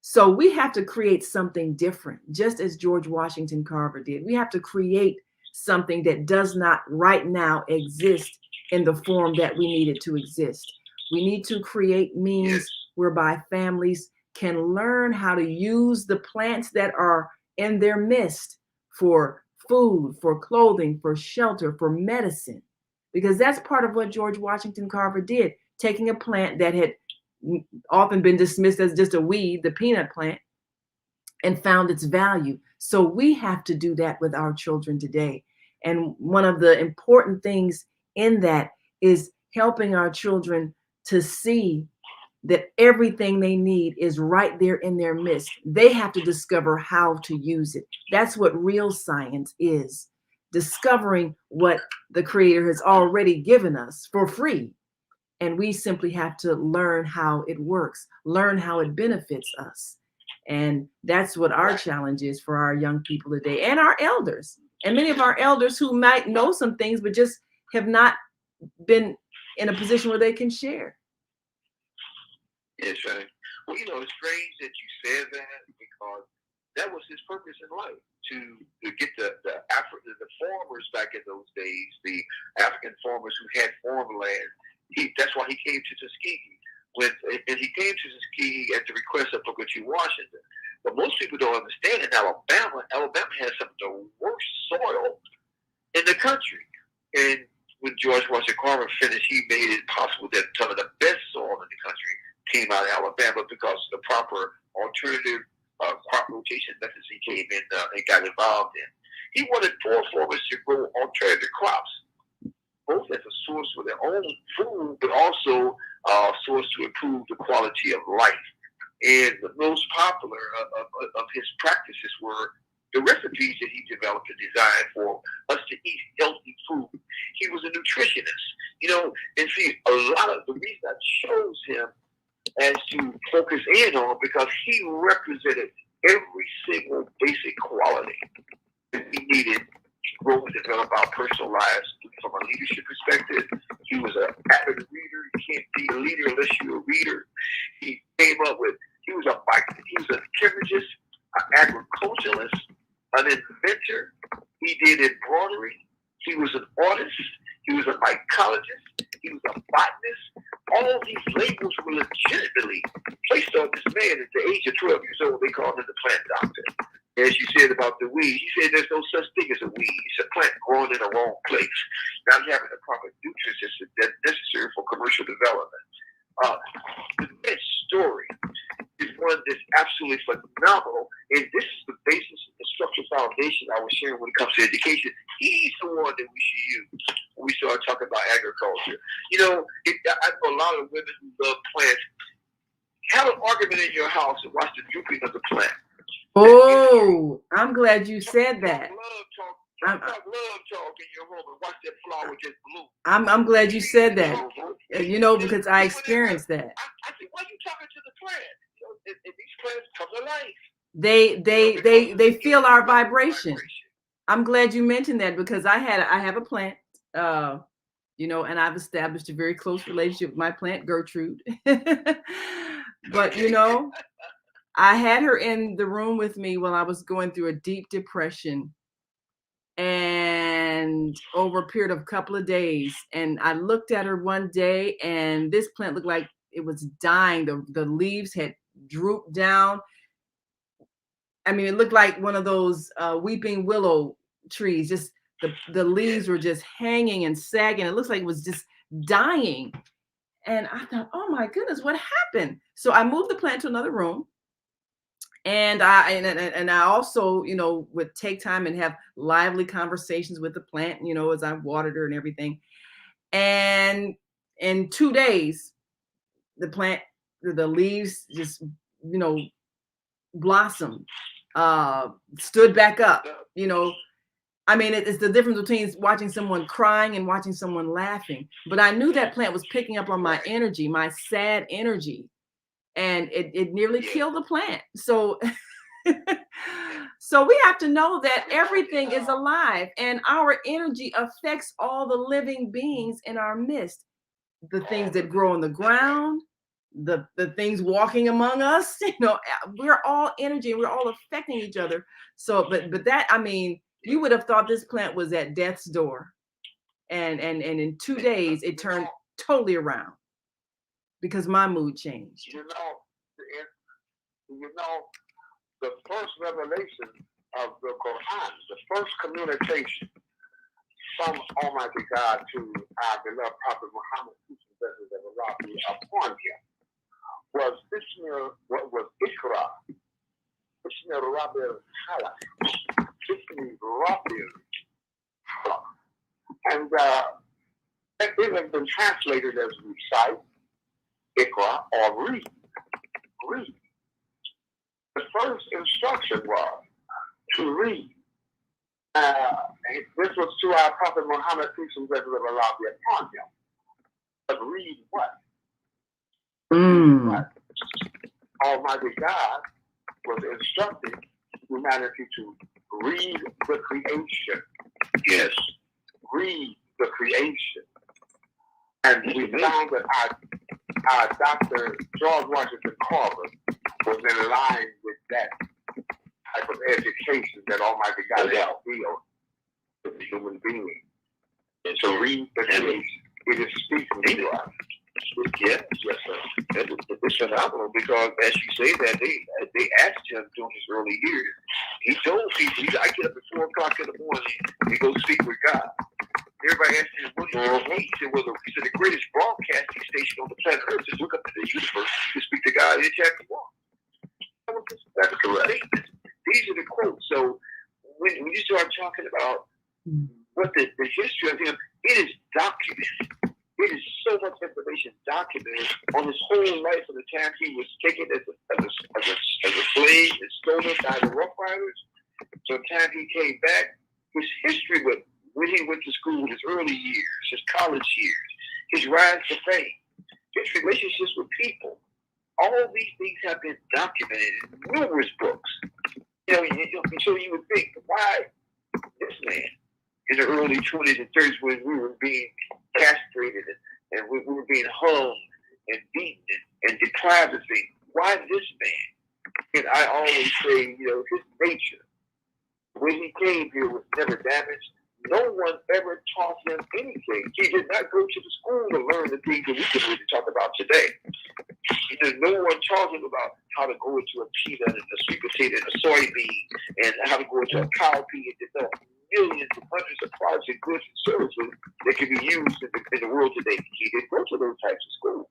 So we have to create something different, just as George Washington Carver did. We have to create something that does not right now exist in the form that we need it to exist. We need to create means whereby families can learn how to use the plants that are in their midst for food, for clothing, for shelter, for medicine, because that's part of what George Washington Carver did, taking a plant that had often been dismissed as just a weed, the peanut plant, and found its value. So we have to do that with our children today. And one of the important things in that is helping our children to see that everything they need is right there in their midst. They have to discover how to use it. That's what real science is, discovering what the Creator has already given us for free. And we simply have to learn how it works, learn how it benefits us. And that's what our challenge is for our young people today and our elders. And many of our elders who might know some things, but just have not been in a position where they can share. Yes, right. Well, you know, it's strange that you said that, because that was his purpose in life, to get the farmers back in those days, the African farmers who had farmland. That's why he came to Tuskegee. And he came to Tuskegee at the request of Booker T. Washington. But most people don't understand, in Alabama has some of the worst soil in the country. And when George Washington Carver finished, he made it possible that some of the best soil in the country came out of Alabama, because of the proper alternative crop rotation methods he came in and got involved in. He wanted poor farmers to grow alternative crops, both as a source for their own food, but also a source to improve the quality of life. And the most popular of his practices were the recipes that he developed and designed for us to eat healthy food. He was a nutritionist, you know, and see, a lot of the reason I chose him as to focus in on, because he represented every single basic quality that we needed to grow and develop our personal lives from a leadership perspective. He was an avid reader. You can't be a leader unless you're a reader. He came up with, he was a chemist, an agriculturalist, an inventor. He did embroidery. He was an artist. He was a mycologist. He was a botanist. All these labels were legitimately placed on this man at the age of 12 years old. They called him the plant doctor. As you said about the weed, he said there's no such thing as a weed. It's a plant growing in the wrong place, not having the proper nutrients that's necessary for commercial development. The next story is one that's absolutely phenomenal, and this is the basis of the structural foundation I was sharing when it comes to education. He's the one that we should use when we start talking about agriculture. You know, I know a lot of women who love plants. Have an argument in your house and watch the drooping of the plant. Oh, I'm glad you said that. Love talk in your home and watch that flower just bloom. I'm glad you said that. You know, because I experienced that. I said, why are you talking to the plant? You know, and these plants come to life. They feel our vibration. I'm glad you mentioned that, because I have a plant, you know, and I've established a very close relationship with my plant, Gertrude. But you know, I had her in the room with me while I was going through a deep depression, and over a period of a couple of days, and I looked at her one day, and this plant looked like it was dying. The leaves had drooped down. I mean, it looked like one of those weeping willow trees. Just the leaves were just hanging and sagging. It looks like it was just dying. And I thought, oh my goodness, what happened? So I moved the plant to another room. And I also, you know, would take time and have lively conversations with the plant, you know, as I watered her and everything. And in 2 days, the plant, the leaves just, you know, blossomed, stood back up, you know. I mean, it's the difference between watching someone crying and watching someone laughing. But I knew that plant was picking up on my energy, my sad energy. And it nearly killed the plant. So, so we have to know that everything is alive, and our energy affects all the living beings in our midst. The things that grow on the ground, the things walking among us, you know, we're all energy and we're all affecting each other. So, but that, I mean, you would have thought this plant was at death's door. And in 2 days, it turned totally around, because my mood changed. You know, the first revelation of the Quran, the first communication from Almighty God to our beloved Prophet Muhammad, peace and blessings of Allah be upon him, was Ikra. Ishmael Rabbi Halak. Ishmael Rabbi Halak. And it has been translated as recite, Ikra, or read. Read. The first instruction was to read. This was to our Prophet Muhammad, peace and blessings of Allah be upon him. But read what? What? Almighty God was instructing humanity to read the creation. Yes. Read the creation. And we found that our Dr. George Washington Carver was in line with that type of education that Almighty God has revealed to the human being. And so read the creation. It is speaking to us. Yes, sir. It's phenomenal because, as you say that, they asked him during his early years. He told people, I get up at 4 o'clock in the morning and go speak with God. Everybody asked him, what do you mean? He said, well, the greatest broadcasting station on the planet Earth is look up to the universe to speak to God in chapter 1. That's correct. These are the quotes. So when you start talking about what the history of him, it is documented. It is so much information documented on his whole life from the time he was taken as a slave and stolen by the Rough Riders to the time he came back. His history with when he went to school, his early years, his college years, his rise to fame, his relationships with people. All these things have been documented in numerous books. So you would think, why this man in the early 20s and 30s when we were being castrated and we were being hung and beaten and deprived of things, why this man? And I always say, his nature, when he came here, was never damaged. No one ever taught him anything. He did not go to the school to learn the things that we can really talk about today. No one taught him about how to go into a peanut and a sweet potato and a soybean and how to go into a cowpea and develop millions and hundreds of products and goods and services that can be used in the world today. He didn't go to those types of schools.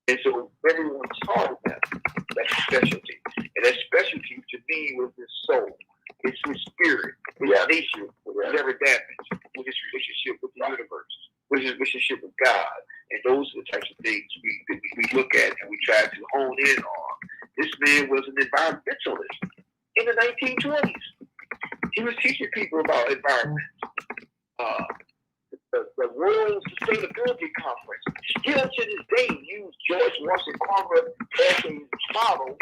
And so everyone taught him that specialty. And that specialty to me was his soul. It's his spirit, his nature was never damaged with his relationship with the universe, with his relationship with God. And those are the types of things we look at and we try to hone in on. This man was an environmentalist in the 1920s. He was teaching people about environment. The World Sustainability Conference still to this day use George Washington Carver as a model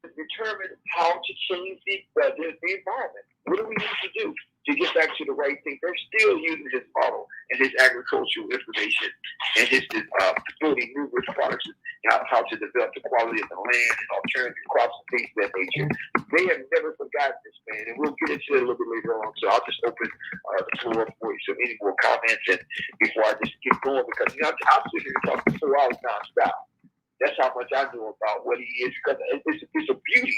to determine how to change the environment. What do we need to do to get back to the right thing? They're still using his model and his agricultural information and his building numerous products, how to develop the quality of the land and alternative crops and things of that nature. They have never forgotten this man, and we'll get into it a little bit later on. So I'll just open the floor for you. So any more comments and before I just get going, because I'm sitting here talking 4 hours nonstop. That's how much I know about what he is, because it's a beauty.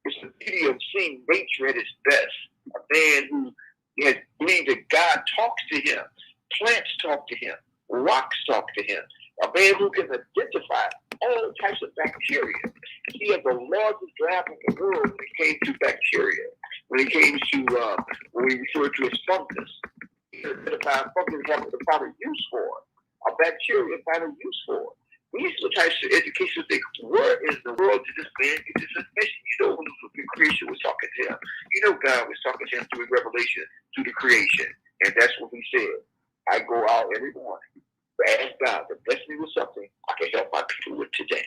It's the beauty of seeing nature at its best. A man who has believed that God talks to him, plants talk to him, rocks talk to him. A man who can identify all types of bacteria. He had the largest lab in the world when it came to bacteria. When it came to what we refer to as fungus. He identified fungus have a proper use for. A bacteria find a use for. These are the types of educational things. Where in the world did this man get this information? When the creation was talking to him. God was talking to him through Revelation, through the creation. And that's what he said. I go out every morning to ask God to bless me with something I can help my people with today.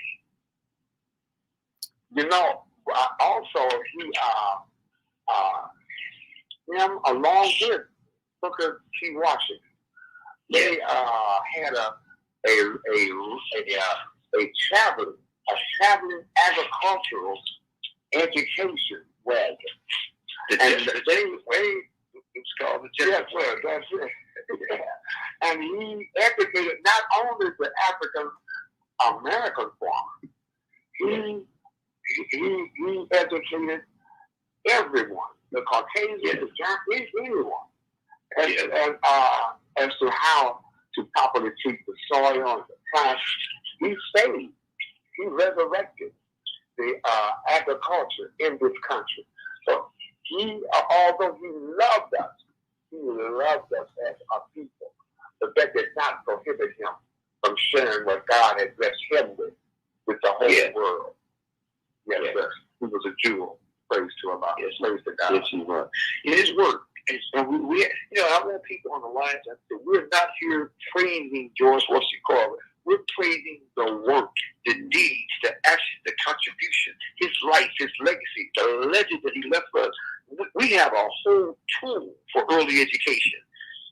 Also, him along with Booker T. Washington, they had a traveling agricultural education wagon. It's called the General. Yes, that's it. And he educated not only the African American farmer, he educated everyone, the Caucasian, the Japanese, anyone, as to how to properly treat the soil and the plants. He saved He resurrected the agriculture in this country. So although he loved us as a people. But that did not prohibit him from sharing what God had blessed him with the whole world. Yes, sir. He was a jewel. Praise to him. Yes, praise to God. Yes, he was. In his work. And we I want people on the line to say, we're not here praising George Washington Carver. We're praising the work, the deeds, the action, the contribution, his life, his legacy, the legend that he left for us. We have a whole tool for early education.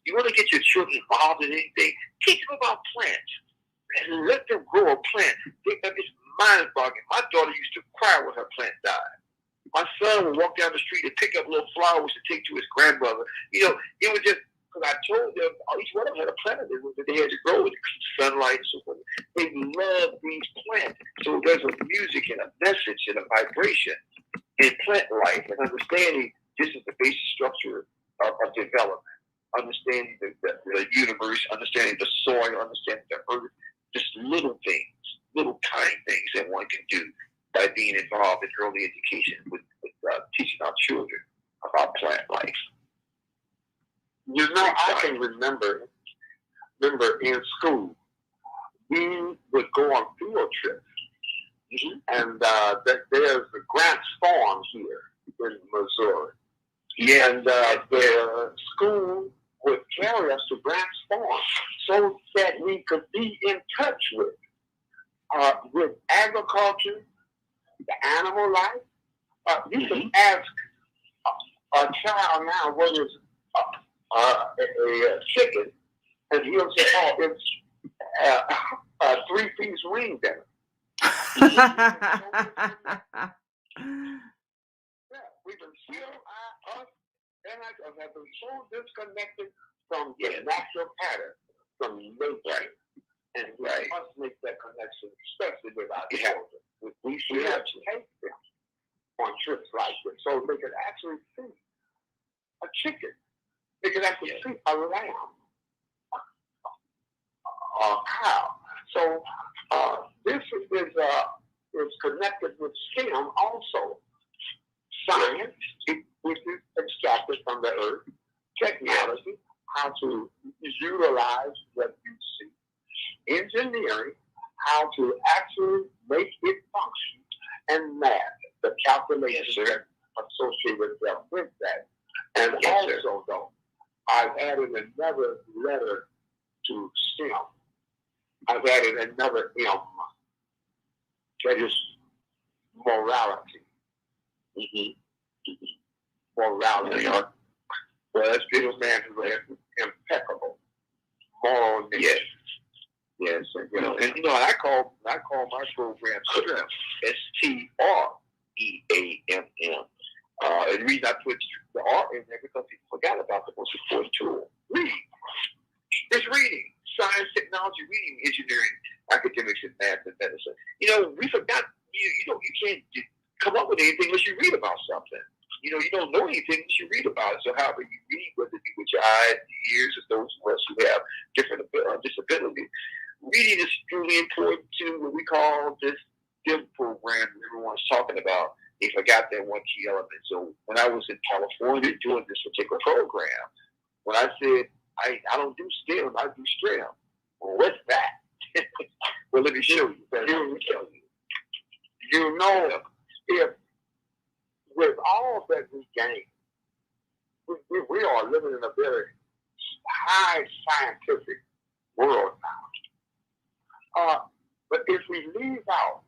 You want to get your children involved in anything, teach them about plants and let them grow a plant. It's mind-boggling. My daughter used to cry when her plant died. My son would walk down the street and pick up little flowers to take to his grandmother. It was just, because I told them, each one of them had a plant that they had to grow with sunlight and so forth. They love these plants. So there's a music and a message and a vibration in plant life, and understanding this is the basic structure of development. Understanding the universe, understanding the soil, understanding the earth, just little things, little kind things that one can do by being involved in early education with teaching our children about plant life. I can remember in school, we would go on field trips. Mm-hmm. And there's the Grants Farm here in Missouri. Yeah. And the school would carry us to Grants Farm so that we could be in touch with agriculture, the animal life. You can ask a child now what is a chicken, and he'll say, "Oh, it's a 3-piece wing dinner." We can feel us have been so disconnected from the natural pattern, from nature, and we must make that connection, especially with our children. We should have to take them on trips like this so they could actually see a chicken. They could actually see a lamb, a cow. So this is connected with STEM also. Science, which is extracted from the earth. Technology, how to utilize what you see. Engineering, how to actually make it function. And math, the calculations associated with that. And also, though, I've added another letter to STEM. I've added another M. That is morality. Mm-hmm. Morality. Well, that's this man who has impeccable moral nature. Yes. And I call my program STREAM. STREAMM. And the reason I put the R in there because people forgot about the most important tool. Read. It's reading. Science, technology, reading, engineering, academics, and math and medicine. We forgot. You can't come up with anything unless you read about something. You don't know anything unless you read about it. So however you read, whether it be with your eyes, ears, or those of us who have different disabilities, reading is really important to what we call this STEM program everyone's talking about. They forgot that one key element. So when I was in California doing this particular program, when I said, I don't do STEM, I do STREAM. Well, what's that? Well, let me show you. Let me tell you. If with all that we gain, we are living in a very high scientific world now. But if we leave out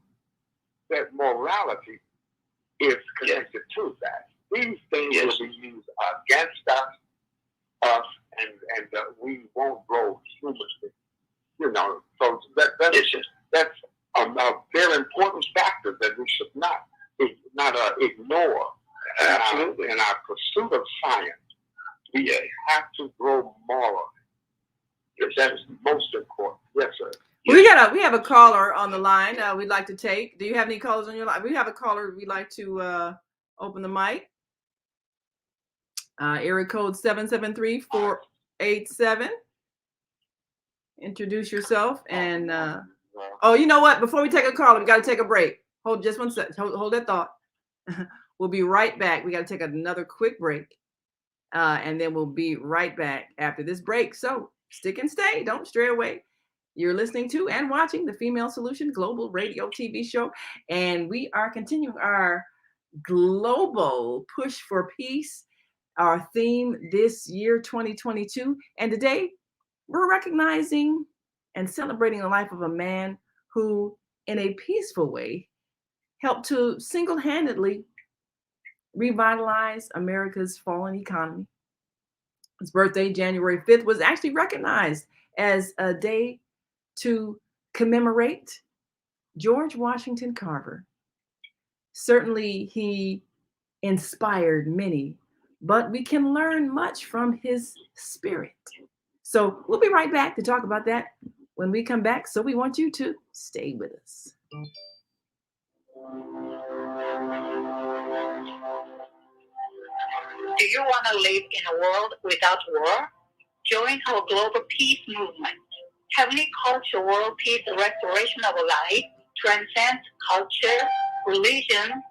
that morality is connected to that, these things will be used against us, and we won't grow humanly. So that's a very important factor that we should not ignore. Absolutely. In our pursuit of science, we have to grow morally. That is most important. Yes, sir. We have a caller on the line. We'd like to take. Do you have any callers on your line? We have a caller. We'd like to open the mic. Area code 773-487. Introduce yourself and Oh, you know what? Before we take a call, we got to take a break. Hold just one second. Hold that thought. We'll be right back. We got to take another quick break. And then we'll be right back after this break. So stick and stay. Don't stray away. You're listening to and watching the Female Solution Global Radio TV show. And we are continuing our global push for peace, our theme this year, 2022. And today we're recognizing and celebrating the life of a man who, in a peaceful way, helped to single-handedly revitalize America's fallen economy. His birthday, January 5th, was actually recognized as a day to commemorate George Washington Carver. Certainly, he inspired many, but we can learn much from his spirit. So we'll be right back to talk about that when we come back. So we want you to stay with us. Do you want to live in a world without war? Join our global peace movement. Heavenly Culture World Peace Restoration of Life transcends culture, religion,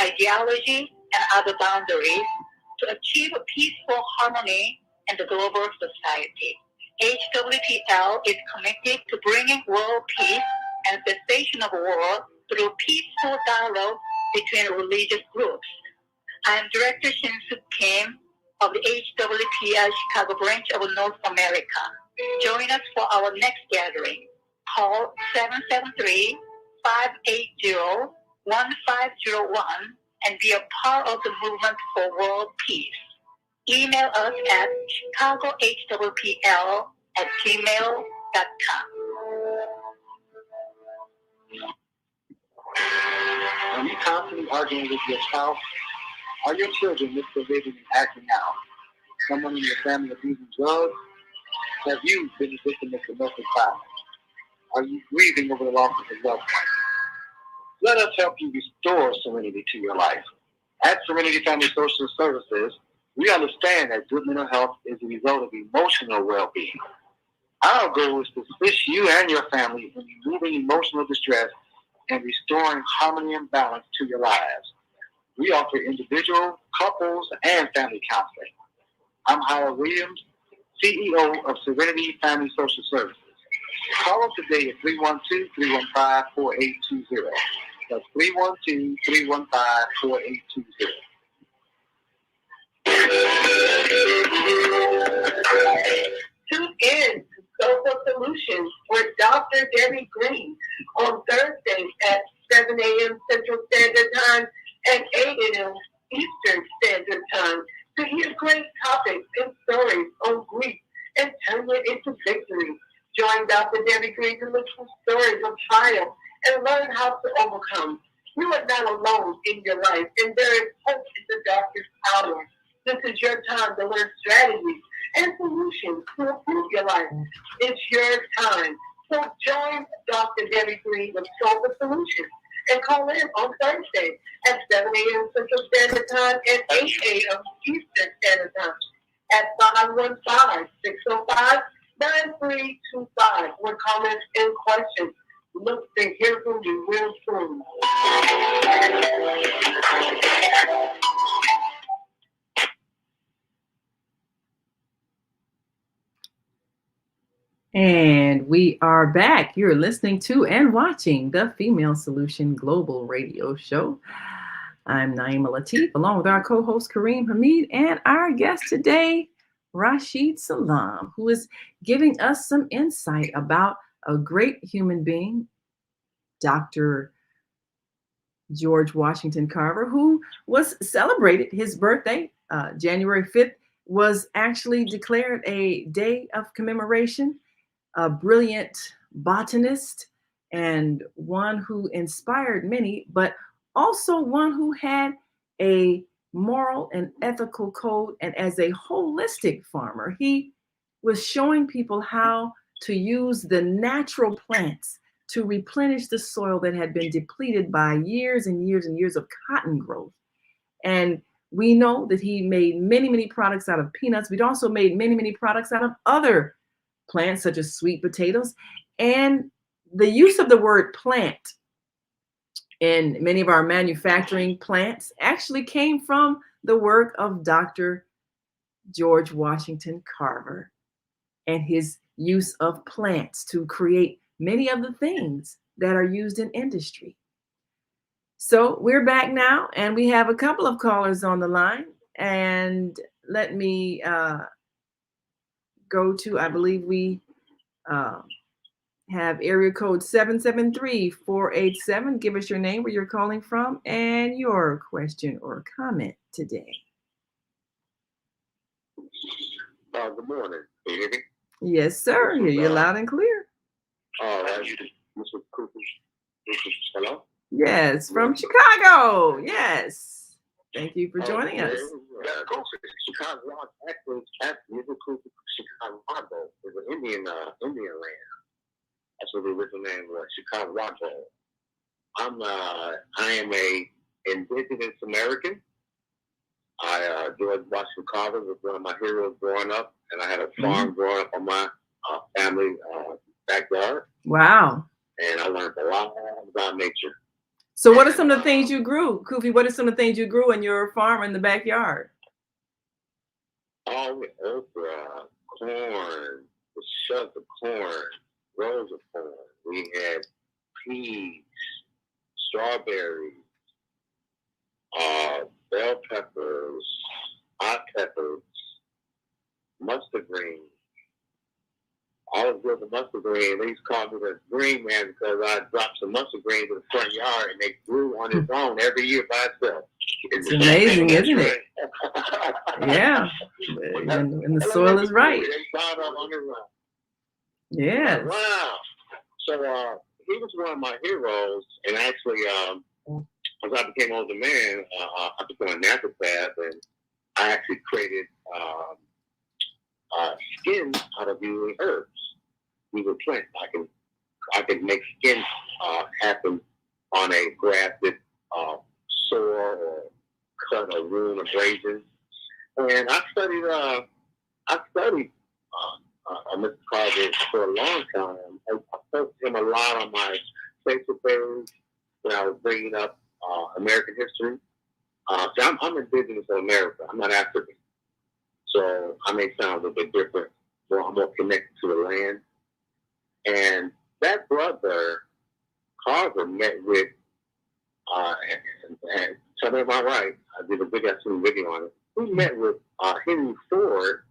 ideology, and other boundaries to achieve peaceful harmony in the global society. HWPL is committed to bringing world peace and cessation of war through peaceful dialogue between religious groups. I am Director Shin-Suk Kim of the HWPL Chicago branch of North America. Join us for our next gathering. Call 773-580-1501 and be a part of the movement for world peace. Email us at chicagohwpl@gmail.com. Are you constantly arguing with your spouse? Are your children misbehaving and acting out? Someone in your family abusing drugs? Have you been a victim of domestic violence? Are you grieving over the loss of a loved one? Let us help you restore serenity to your life. At Serenity Family Social Services, we understand that good mental health is a result of emotional well-being. Our goal is to assist you and your family in removing emotional distress and restoring harmony and balance to your lives. We offer individual, couples, and family counseling. I'm Howard Williams, CEO of Serenity Family Social Services. Call us today at 312-315-4820. That's 312-315-4820. Tune in to Soulful Solutions with Dr. Debbie Green on Thursdays at 7 a.m. Central Standard Time and 8 a.m. Eastern Standard Time to hear great topics and stories on grief and turn it into victory. Join Dr. Debbie Green to look for stories of triumph and learn how to overcome. You are not alone in your life, and there is hope in the darkest hour. This is your time to learn strategies and solutions to improve your life. It's your time. So join Dr. Debbie Green with Soulful Solutions and call in on Thursday at 7 a.m. Central Standard Time and 8 a.m. Eastern Standard Time at 515-605-9325 with comments and questions. Look to hear from you real soon. And we are back. You're listening to and watching the Female Solution Global Radio Show. I'm Naima Latif, along with our co-host Kareem Hamid and our guest today, Rashid Salam, who is giving us some insight about a great human being, Dr. George Washington Carver, who was celebrated his birthday. January 5th was actually declared a day of commemoration. A brilliant botanist and one who inspired many, but also one who had a moral and ethical code. And as a holistic farmer, he was showing people how to use the natural plants to replenish the soil that had been depleted by years and years and years of cotton growth. And we know that he made many, many products out of peanuts. We'd also made many, many products out of other plants such as sweet potatoes. And the use of the word plant in many of our manufacturing plants actually came from the work of Dr. George Washington Carver and his use of plants to create many of the things that are used in industry. So we're back now, and we have a couple of callers on the line. And let me go to, I believe we have area code 773-487. Give us your name, where you're calling from, and your question or comment today. Good morning. Can you hear me? Yes, sir. Hear you loud and clear. All right. Mr. Cooper. Hello? Yes, from Chicago. Yes. Thank you for joining us. Chicago, actually, Chicago is an Indian land. That's what the original name was, Chicago. I am a indigenous American. George Washington Carver was one of my heroes growing up, and I had a farm growing up on my family backyard. Wow. And I learned a lot about nature. So what are some of the things you grew, Kofi? What are some of the things you grew in your farm in the backyard? All the okra, corn, the shucks of corn, rows of corn. We had peas, strawberries, bell peppers, hot peppers, mustard greens. I was with the mustard green. They used to call me the green man because I dropped some mustard greens in the front yard and they grew on its own every year by itself. It's amazing, isn't it? Yeah. And the soil is right. Yes. Wow. So he was one of my heroes, and actually, as I became an older man, I became a naturopath, and I actually created skin out of using herbs. These are plants. I can make skin happen on a grafted sore or cut or wound abrasion. And I studied Mr. Carver for a long time. I spoke to him a lot on my Facebook page when I was bringing up American history. So I'm indigenous in America. I'm not African. So I may sound a little bit different. So I'm more connected to the land. And that brother, Carver, met with, and tell me if I'm right, I did a big ass video on it. He met with Henry Ford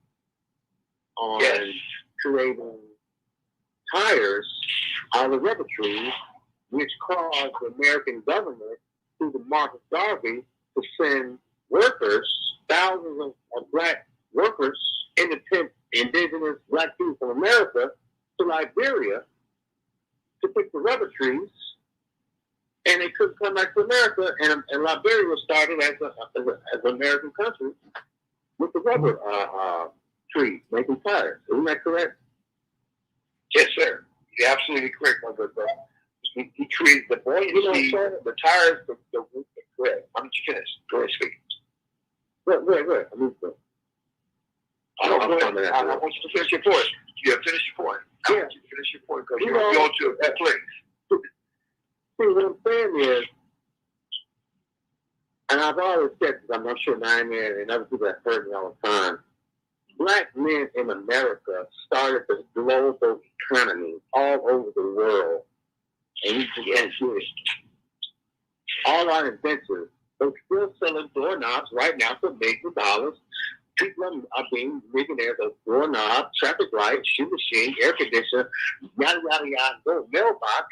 on creating tires out of rubber trees, which caused the American government through the Marcus Garvey to send workers, thousands of black workers, indigenous black people from America, to Liberia to pick the rubber trees, and they couldn't come back to America, and Liberia was started as an American country with the rubber trees making tires. Isn't that correct? Yes, sir. You're absolutely correct, my good brother. He created the buoyancy, the tires, the correct. I'm just finished. Go ahead, speak. Wait. I want you to finish your point. You have finished your point. I want you to finish your point because you're going to that place. See, what I'm saying is, and I've always said this, I'm sure Nyman and other people have heard me all the time, black men in America started the global economy all over the world. And we began to it. All our inventions, they're still selling doorknobs right now for millions of dollars. People are being millionaires of doorknobs, traffic lights, shoe machine, air conditioner, yada, yada, yada, no mailbox.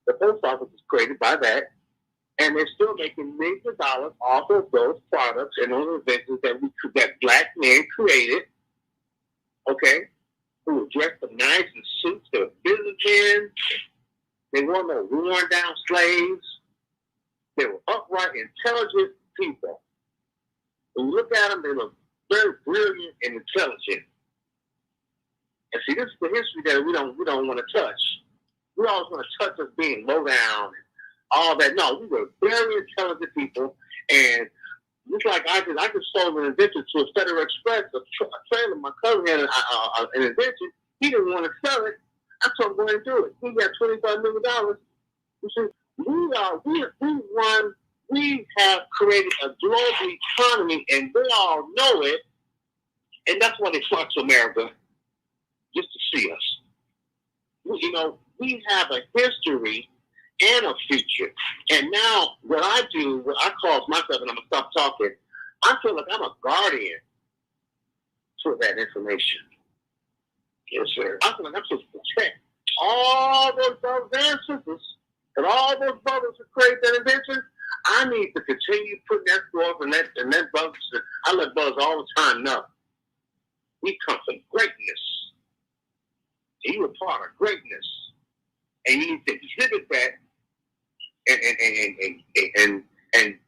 The post office is created by that. And they're still making millions of dollars off of those products and those inventions that black men created, okay, who were dressed up nice in suits. They were businessmen. They weren't no worn down slaves. They were upright, intelligent people. When you look at them, they look very brilliant and intelligent. And see, this is the history that we don't want to touch. We always want to touch us being low down and all that. No, we were very intelligent people, and just like I just sold an invention to a Federal Express, a trailer. My cousin had an invention. He didn't want to sell it I told him, go ahead and do it. He got $25 million. He said, we have created a global economy, and they all know it, and that's why they flock to America, just to see us. We have a history and a future. And now what I do, what I call myself, and I'm going to stop talking, I feel like I'm a guardian for that information. Yes, sir. I feel like I'm supposed to protect all those brothers and sisters and all those brothers who create that invention. I need to continue putting that forth and that brothers. I let brothers all the time know we come from greatness. You are part of greatness, and you need to exhibit that and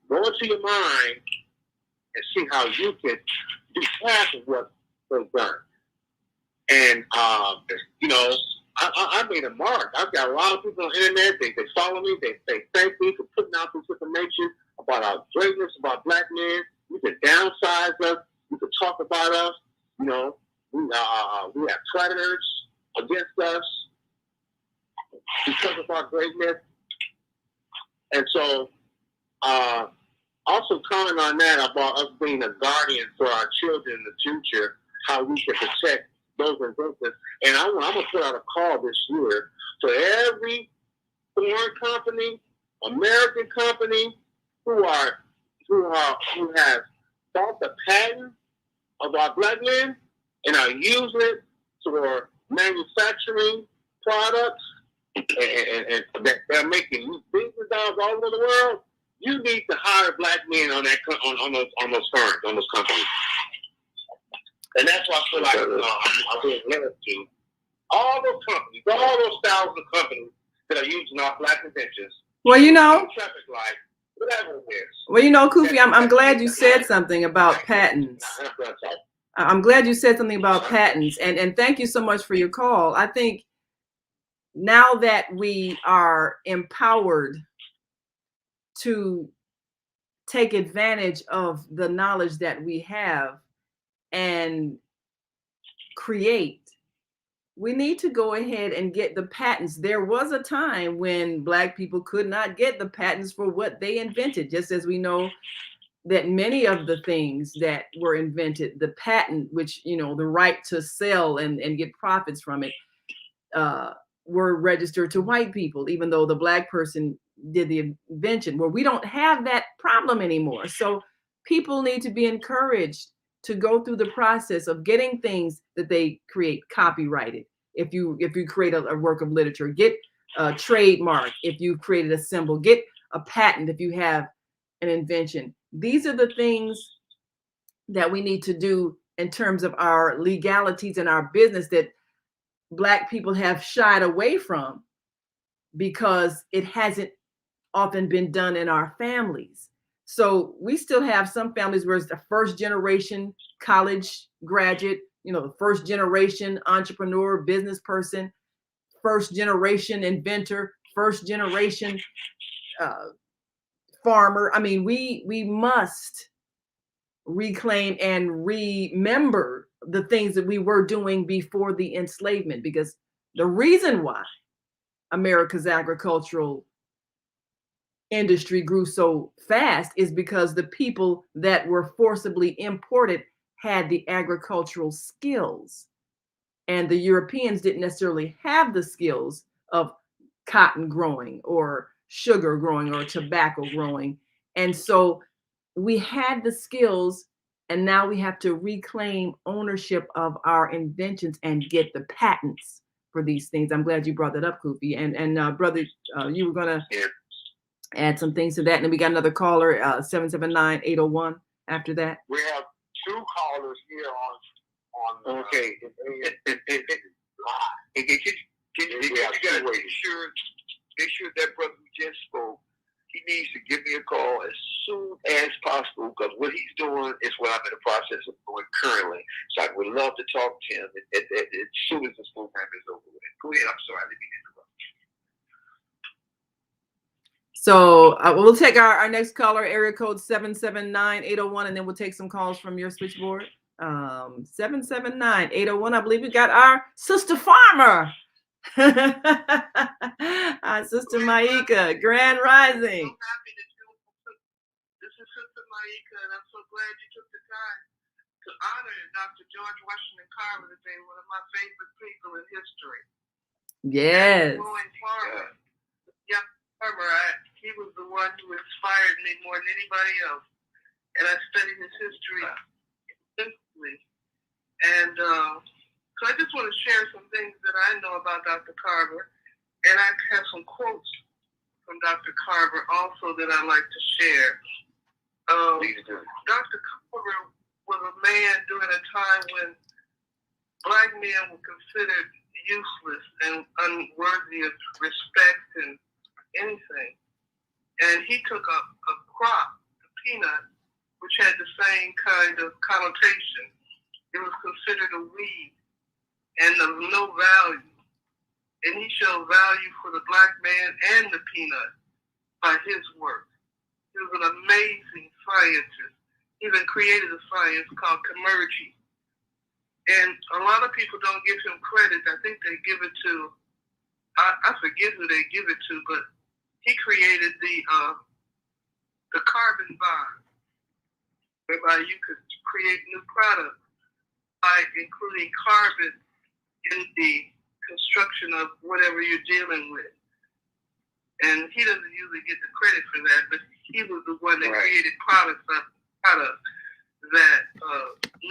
go into your mind and see how you can do half of what was done. And I made a mark. I've got a lot of people on the internet. They follow me. They thank me for putting out this information about our greatness, about black men. You can downsize us. You can talk about us. We have predators against us because of our greatness. And so, also comment on that about us being a guardian for our children in the future, how we can protect those inventions. And I'm going to put out a call this year to every foreign company, American company who have bought the patent of our black men and are using it for manufacturing products and that they're making billions of dollars all over the world. You need to hire black men on those firms, on those companies. And that's why I feel like I'm being limited to all those companies, all those thousands of companies that are using our black inventions. Well, traffic light, whatever it is. Well, Kufi, I'm glad you said something about patents. I'm glad you said something about patents, and thank you so much for your call. I think now that we are empowered to take advantage of the knowledge that we have and create, we need to go ahead and get the patents. There was a time when Black people could not get the patents for what they invented, just as we know that many of the things that were invented, the patent, which, the right to sell and get profits from it, were registered to white people, even though the Black person did the invention. Well, we don't have that problem anymore. So people need to be encouraged to go through the process of getting things that they create copyrighted. If you create a work of literature, get a trademark. If you created a symbol, get a patent. If you have an invention, these are the things that we need to do in terms of our legalities and our business that Black people have shied away from because it hasn't often been done in our families. So we still have some families where it's the first generation college graduate, the first generation entrepreneur, business person, first generation inventor, first generation farmer. I mean, we must reclaim and remember the things that we were doing before the enslavement, because the reason why America's agricultural industry grew so fast is because the people that were forcibly imported had the agricultural skills, and the Europeans didn't necessarily have the skills of cotton growing or sugar growing or tobacco growing. And so we had the skills, and now we have to reclaim ownership of our inventions and get the patents for these things. I'm glad you brought that up, Kufi. And brother, you were gonna add some things to that, and then we got another caller, 779-801. After that, we have two callers here on. Okay. Make sure that brother who just spoke, he needs to give me a call as soon as possible, because what he's doing is what I'm in the process of doing currently. So I would love to talk to him as soon as this program is over with. Go ahead. I'm sorry, I didn't mean to interrupt. So we'll take our next caller, area code 779-801, and then we'll take some calls from your switchboard. 779-801. I believe we got our sister farmer Our Sister Maika, Grand Rising. I'm happy that this is Sister Maika, and I'm so glad you took the time to honor Dr. George Washington Carver today, one of my favorite people in history. Yes. Going forward, young Carver, he was the one who inspired me more than anybody else, and I studied his history extensively. And so I just want to share some things that I know about Dr. Carver, and I have some quotes from Dr. Carver also that I'd like to share. Dr. Carver was a man during a time when Black men were considered useless and unworthy of respect and anything. And he took a crop, the peanut, which had the same kind of connotation. It was considered a weed and of no value. And he showed value for the Black man and the peanut by his work. He was an amazing scientist. He even created a science called Comergy. And a lot of people don't give him credit. I think they give it to, I forget who they give it to, but he created the carbon bond, whereby you could create new products by including carbon in the construction of whatever you're dealing with. And he doesn't usually get the credit for that, but he was the one that created products that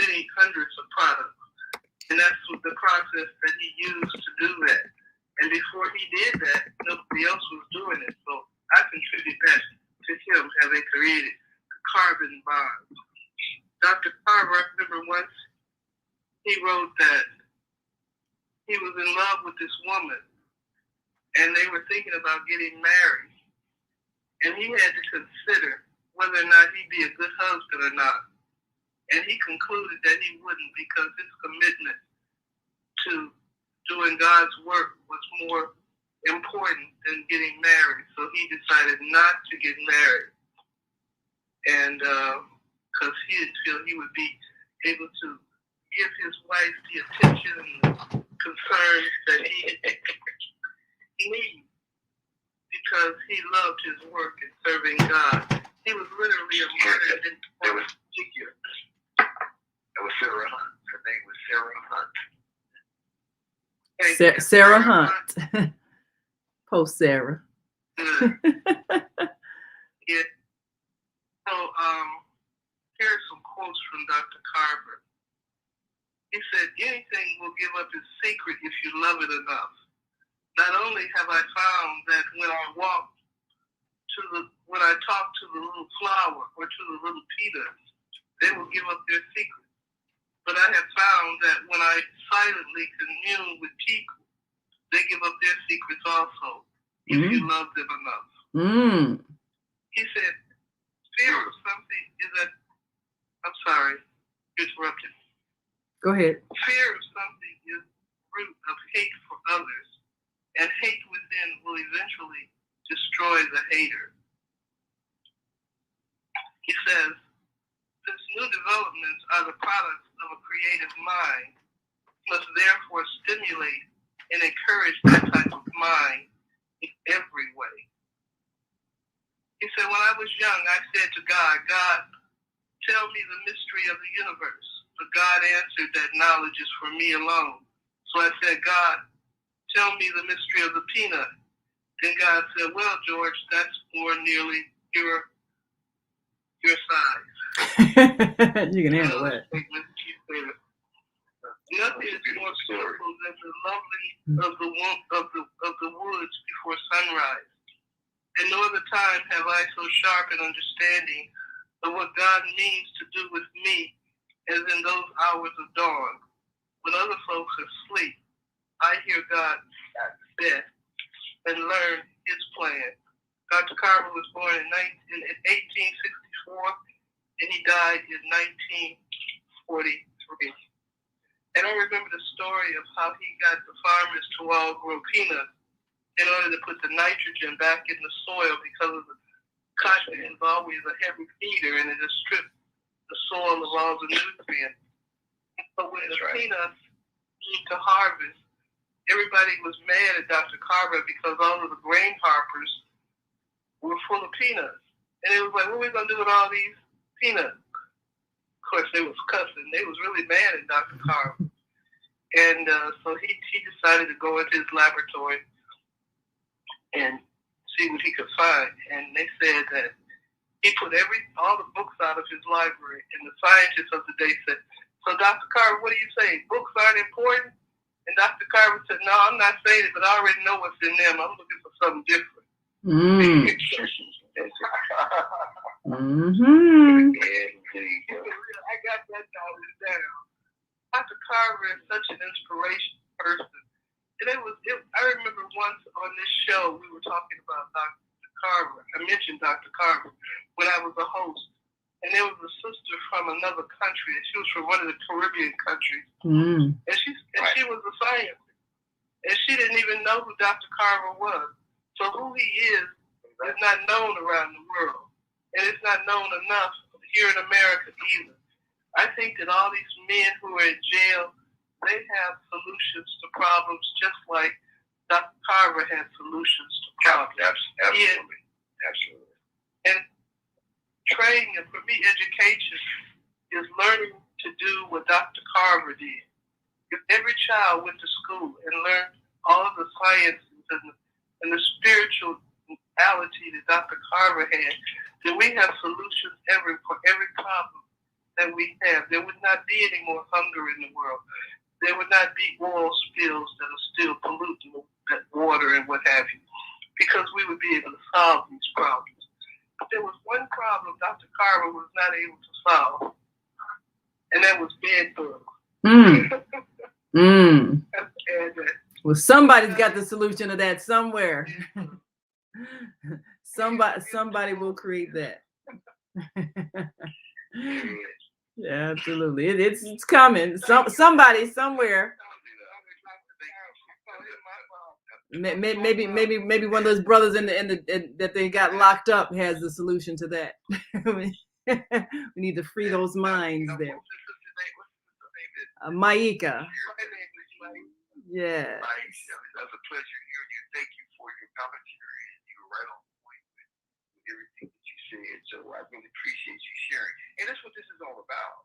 many hundreds of products. And that's the process that he used to do that. And before he did that, nobody else was doing it. So I contribute that to him, having created the carbon bond. Dr. Carver, I remember once he wrote that he was in love with this woman, and they were thinking about getting married. And he had to consider whether or not he'd be a good husband or not. And he concluded that he wouldn't, because his commitment to doing God's work was more important than getting married. So he decided not to get married. And because he didn't feel he would be able to give his wife the attention and the concerns that he needs, because he loved his work in serving God. He was literally a martyr. There was Sarah Hunt. Her name was Sarah Hunt. Sarah Hunt. Post Sarah. Yeah. So here's some quotes from Dr. Carver. He said, anything will give up its secret if you love it enough. Not only have I found that when I talk to the little flower or to the little peanuts, they will give up their secret. But I have found that when I silently commune with people, they give up their secrets also, if you love them enough. He said, fear of something is I'm sorry, interrupted. Go ahead. Fear of something is the root of hate for others, and hate within will eventually destroy the hater. He says, since new developments are the products of a creative mind, must therefore stimulate and encourage that type of mind in every way. He said, when I was young, I said to God, God, tell me the mystery of the universe. But God answered that knowledge is for me alone. So I said, God, tell me the mystery of the peanut. Then God said, well, George, that's more nearly your size. You can handle that. Nothing is more beautiful than the lovely of the woods before sunrise. In no other time have I so sharp an understanding of what God means to do with me as in those hours of dawn. When other folks are asleep, I hear God's best and learn his plan. Dr. Carver was born in 1864, and he died in 1943. And I remember the story of how he got the farmers to all grow peanuts in order to put the nitrogen back in the soil, because of the cotton is always a heavy feeder, and it just strips the soil of all the nutrients. So when the peanuts need to harvest, everybody was mad at Dr. Carver because all of the grain harvesters were full of peanuts. And it was like, what are we going to do with all these peanuts? Of course, they was cussing. They was really mad at Dr. Carver. And so he decided to go into his laboratory and see what he could find. And they said that he put all the books out of his library. And the scientists of the day said, so Dr. Carver, what do you say? Books aren't important? And Dr. Carver said, no, I'm not saying it, but I already know what's in them. I'm looking for something different. Mm. Mm-hmm. I got that knowledge down. Dr. Carver is such an inspiration person. And I remember once on this show, we were talking about Dr. Carver. I mentioned Dr. Carver when I was a host. And there was a sister from another country, and she was from one of the Caribbean countries. Mm. And she was a scientist. And she didn't even know who Dr. Carver was. So who he is not known around the world. And it's not known enough here in America either. I think that all these men who are in jail, they have solutions to problems just like Dr. Carver had solutions to problems. Absolutely. Absolutely. And training, and for me, education is learning to do what Dr. Carver did. If every child went to school and learned all of the sciences and the spirituality that Dr. Carver had, then we have solutions for every problem that we have. There would not be any more hunger in the world. There would not be oil spills that are still polluting that water and what have you, because we would be able to solve these problems. But there was one problem Dr. Carver was not able to solve, and that was bed bugs. Well, somebody's got the solution to that somewhere. Somebody will create that. Yeah, absolutely. It's coming. Somebody somewhere. Maybe one of those brothers that they got locked up has the solution to that. We need to free those minds there. Maika. Yeah. That's a pleasure hearing you. Thank you for your commentary. You were right on point with everything that you said. So I really appreciate you sharing. And that's what this is all about.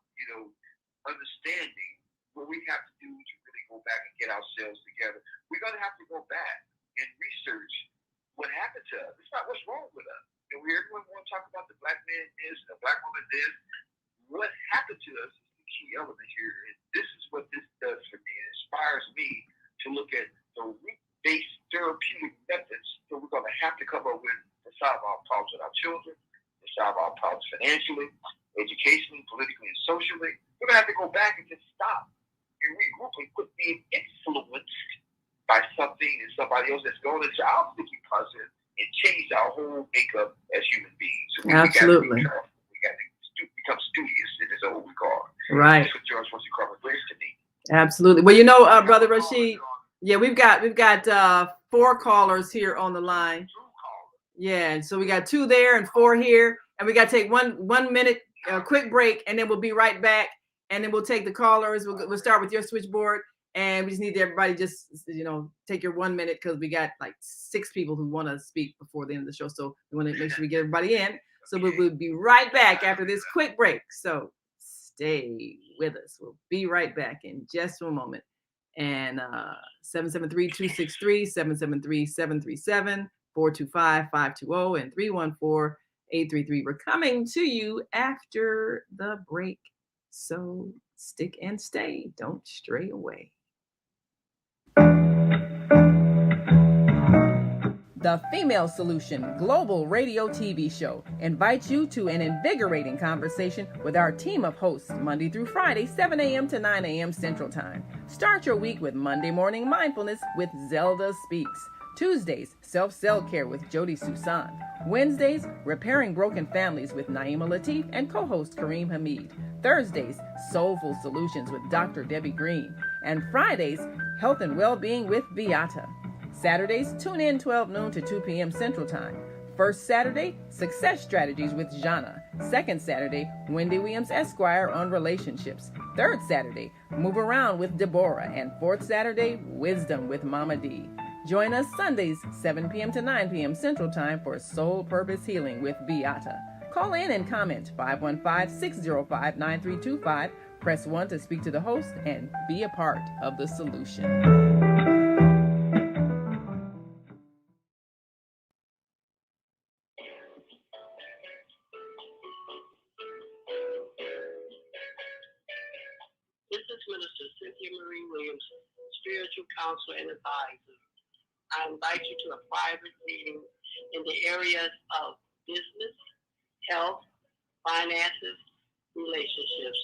Understanding what we have to do to really go back and get ourselves together. We're going to have to go back and research what happened to us. It's not what's wrong with us. Everyone want to talk about the black man this, the black woman this. What happened to us is the key element here. And this is what this does for me. It inspires me to look at the root-based therapeutic methods that we're going to have to come up with to solve our problems with our children, to solve our problems financially, educationally, politically, and socially. We're going to have to go back and just stop and regroup and quit being influenced by something and somebody else that's going into our thinking process and change our whole makeup as human beings. So absolutely. We got to become studious in this old regard. Right. That's what George Washington Carver brings to me. Absolutely. Well, Brother Rashid, yeah, we've got 4 callers here on the line. Yeah, so we got 2 there and 4 here, and we got to take one minute quick break, and then we'll be right back, and then we'll take the callers. We'll start with your switchboard, and we just need everybody just take your 1 minute, because we got like 6 people who want to speak before the end of the show, so we want to make sure we get everybody in. So we'll be right back after this quick break. So stay with us. We'll be right back in just a moment. And 773-263, 773-737, 425-520, and 314-833. We're coming to you after the break. So stick and stay. Don't stray away. The Female Solution Global Radio TV Show invites you to an invigorating conversation with our team of hosts Monday through Friday, 7 a.m. to 9 a.m. Central Time. Start your week with Monday Morning Mindfulness with Zelda Speaks. Tuesdays, Self-Cell Care with Jody Susan. Wednesdays, Repairing Broken Families with Naima Latif and co-host Kareem Hamid. Thursdays, Soulful Solutions with Dr. Debbie Green. And Fridays, Health and Wellbeing with Beata. Saturdays, tune in 12 noon to 2 p.m. Central Time. First Saturday, Success Strategies with Jana. Second Saturday, Wendy Williams Esquire on relationships. Third Saturday, Move Around with Deborah. And fourth Saturday, Wisdom with Mama D. Join us Sundays, 7 p.m. to 9 p.m. Central Time for Soul Purpose Healing with Beata. Call in and comment 515-605-9325. Press 1 to speak to the host and be a part of the solution. This is Minister Cynthia Marie Williams, Spiritual Counselor and Advisor. I invite you to a private reading in the areas of business, health, finances, relationships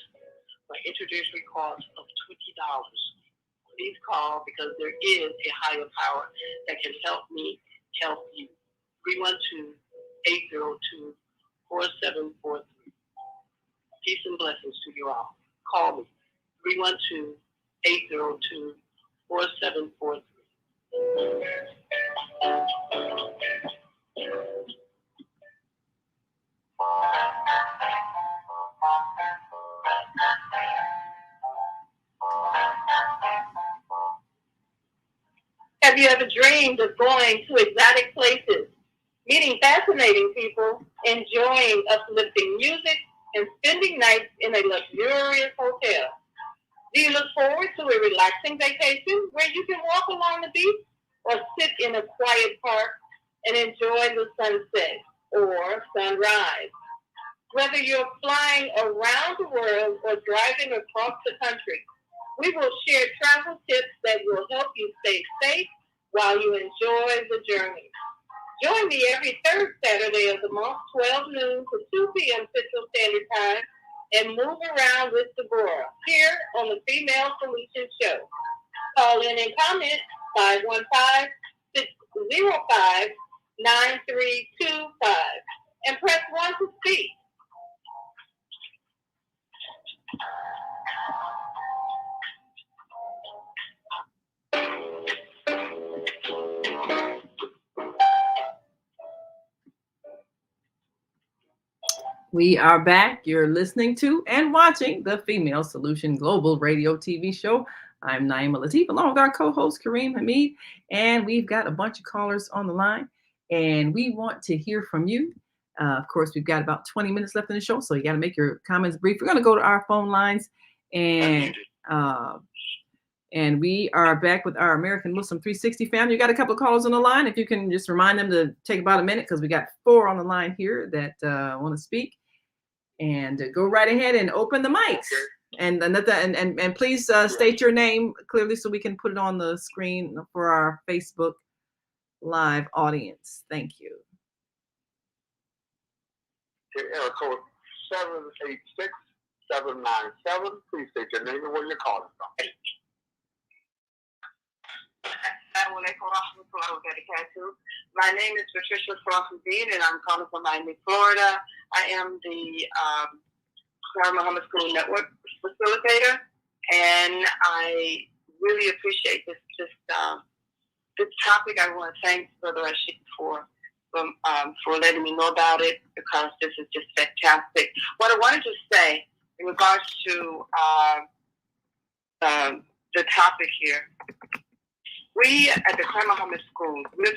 for introductory cost of $20. Please call because there is a higher power that can help me help you. 312-802-4743. Peace and blessings to you all. Call me. 312-802-4743. Have you ever dreamed of going to exotic places, meeting fascinating people, enjoying uplifting music, and spending nights in a luxurious hotel? Do you look forward to a relaxing vacation where you can walk along the beach or sit in a quiet park and enjoy the sunset or sunrise? Whether you're flying around the world or driving across the country, we will share travel tips that will help you stay safe while you enjoy the journey. Join me every third Saturday of the month, 12 noon to 2 p.m. Central Standard Time, and Move Around with Deborah here on the Female Solution Show. Call in and comment 515-605-9325 and press 1 to speak. We are back. You're listening to and watching the Female Solution Global Radio TV show. I'm Naima Latif, along with our co-host Kareem Hamid, and we've got a bunch of callers on the line, and we want to hear from you. Of course, we've got about 20 minutes left in the show, so you got to make your comments brief. We're going to go to our phone lines, and we are back with our American Muslim 360 family. You got a couple of callers on the line. If you can just remind them to take about a minute, because we got 4 on the line here that want to speak. And go right ahead and open the mics. And please state your name clearly so we can put it on the screen for our Facebook Live audience. Thank you. Area code 786-797. Please state your name and where you're calling from. My name is Patricia Crawford-Dean, and I'm calling from Miami, Florida. I am the Clara Muhammad School Network facilitator, and I really appreciate this topic. I want to thank Brother Rashid for letting me know about it, because this is just fantastic. What I wanted to say in regards to the topic here, we at the Clara Muhammad School, we're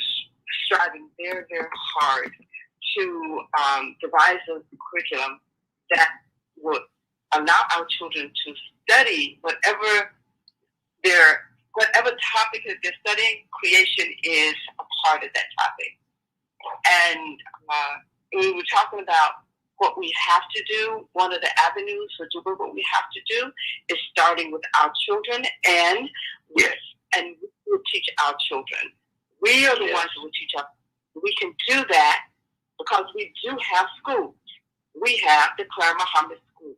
striving very, very hard to devise a curriculum that would allow our children to study whatever topic that they're studying. Creation is a part of that topic. And we were talking about what we have to do. One of the avenues for doing what we have to do is starting with our children, and we will teach our children. We are the ones who will teach us. We can do that because we do have schools. We have the Clara Muhammad School.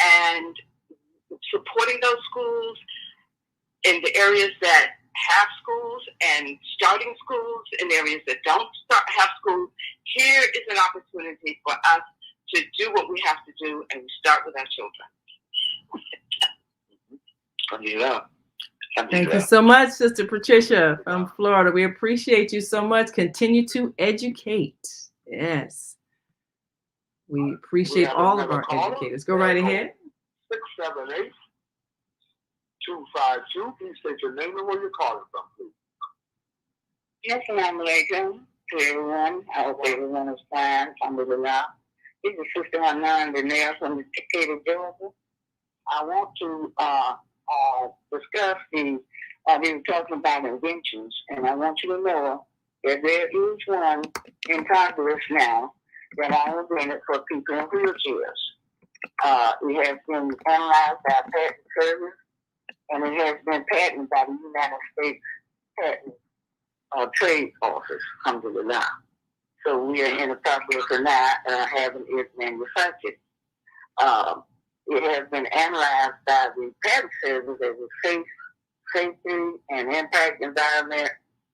And supporting those schools in the areas that have schools and starting schools in areas that don't have schools, here is an opportunity for us to do what we have to do, and we start with our children. Thank you so much, Sister Patricia from Florida. We appreciate you so much. Continue to educate. Yes. We appreciate all of our educators. Go right ahead. 678-252. Please state your name and where you're calling from, please. Assalamu alaikum to everyone. I hope everyone is fine. Alhamdulillah. This is Sister Hanan Danielle from Decatur, Georgia. I want to discuss we were talking about inventions, and I want you to know that there is one in progress now that I invented for people in wheelchairs. It has been analyzed by a patent service, and it has been patented by the United States Patent Trade Office, alhamdulillah. So we are in the process of now having it manufactured. It has been analyzed by the patent service as a safe, safety and impact environment,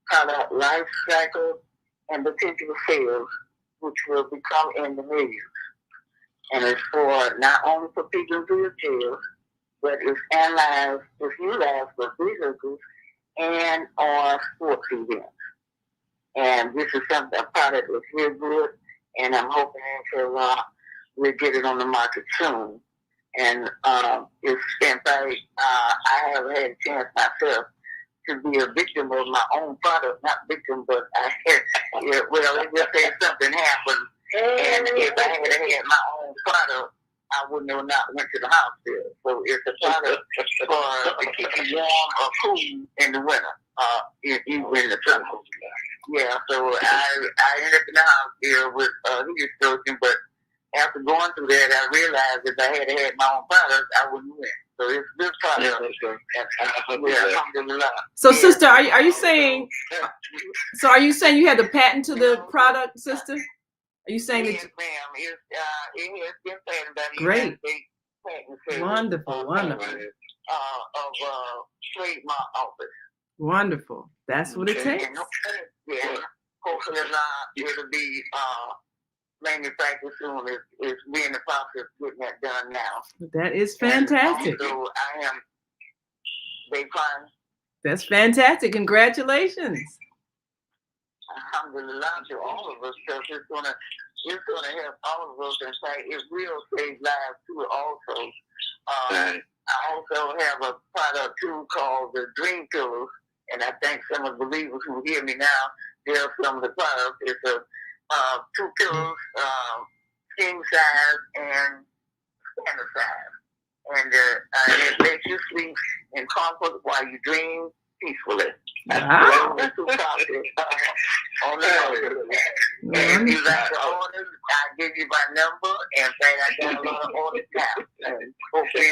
product life cycle, and potential sales, which will become in the millions. And it's for not only for people in wheelchairs, but it's analyzed, it's utilized for vehicles and or sports events. And this is something, a product that's real good, and I'm hoping inshallah we'll get it on the market soon. And it's, in fact, I have had a chance myself to be a victim of my own product, not victim, but I had, it just said something happened. And if I had had my own product, I wouldn't have not went to the hospital. So it's a product for to keep you warm or cool in the winter, even in the summer. Yeah, so I ended up in the hospital with heat stroke, but after going through that, I realized if I had had my own product, I wouldn't win. So it's this product. Alhamdulillah. So, sister, are you saying? So, are you saying you had the patent to the product, sister? Are you saying Yes, that? ma'am. It has been patented by the Great. United States Patent Service. Wonderful, wonderful, Of trademark office. wonderful. That's what it takes. Yeah. Hopefully, it'll be manufactured soon. It's we're in the process of getting that done now. That is fantastic. So I am. They fine. That's fantastic. Congratulations. Alhamdulillah to all of us, because it's gonna help all of us. In fact, it will save lives too. Also, I also have a product too called the Dream Pillows, and I think some of the believers who hear me now, they're some of the products. It's a 2 pillows, king size and standard size, and it lets you sleep in comfort while you dream peacefully. Wow. That's what on the and if you like the orders, I'll give you my number, and say I got a lot of orders now. And hopefully,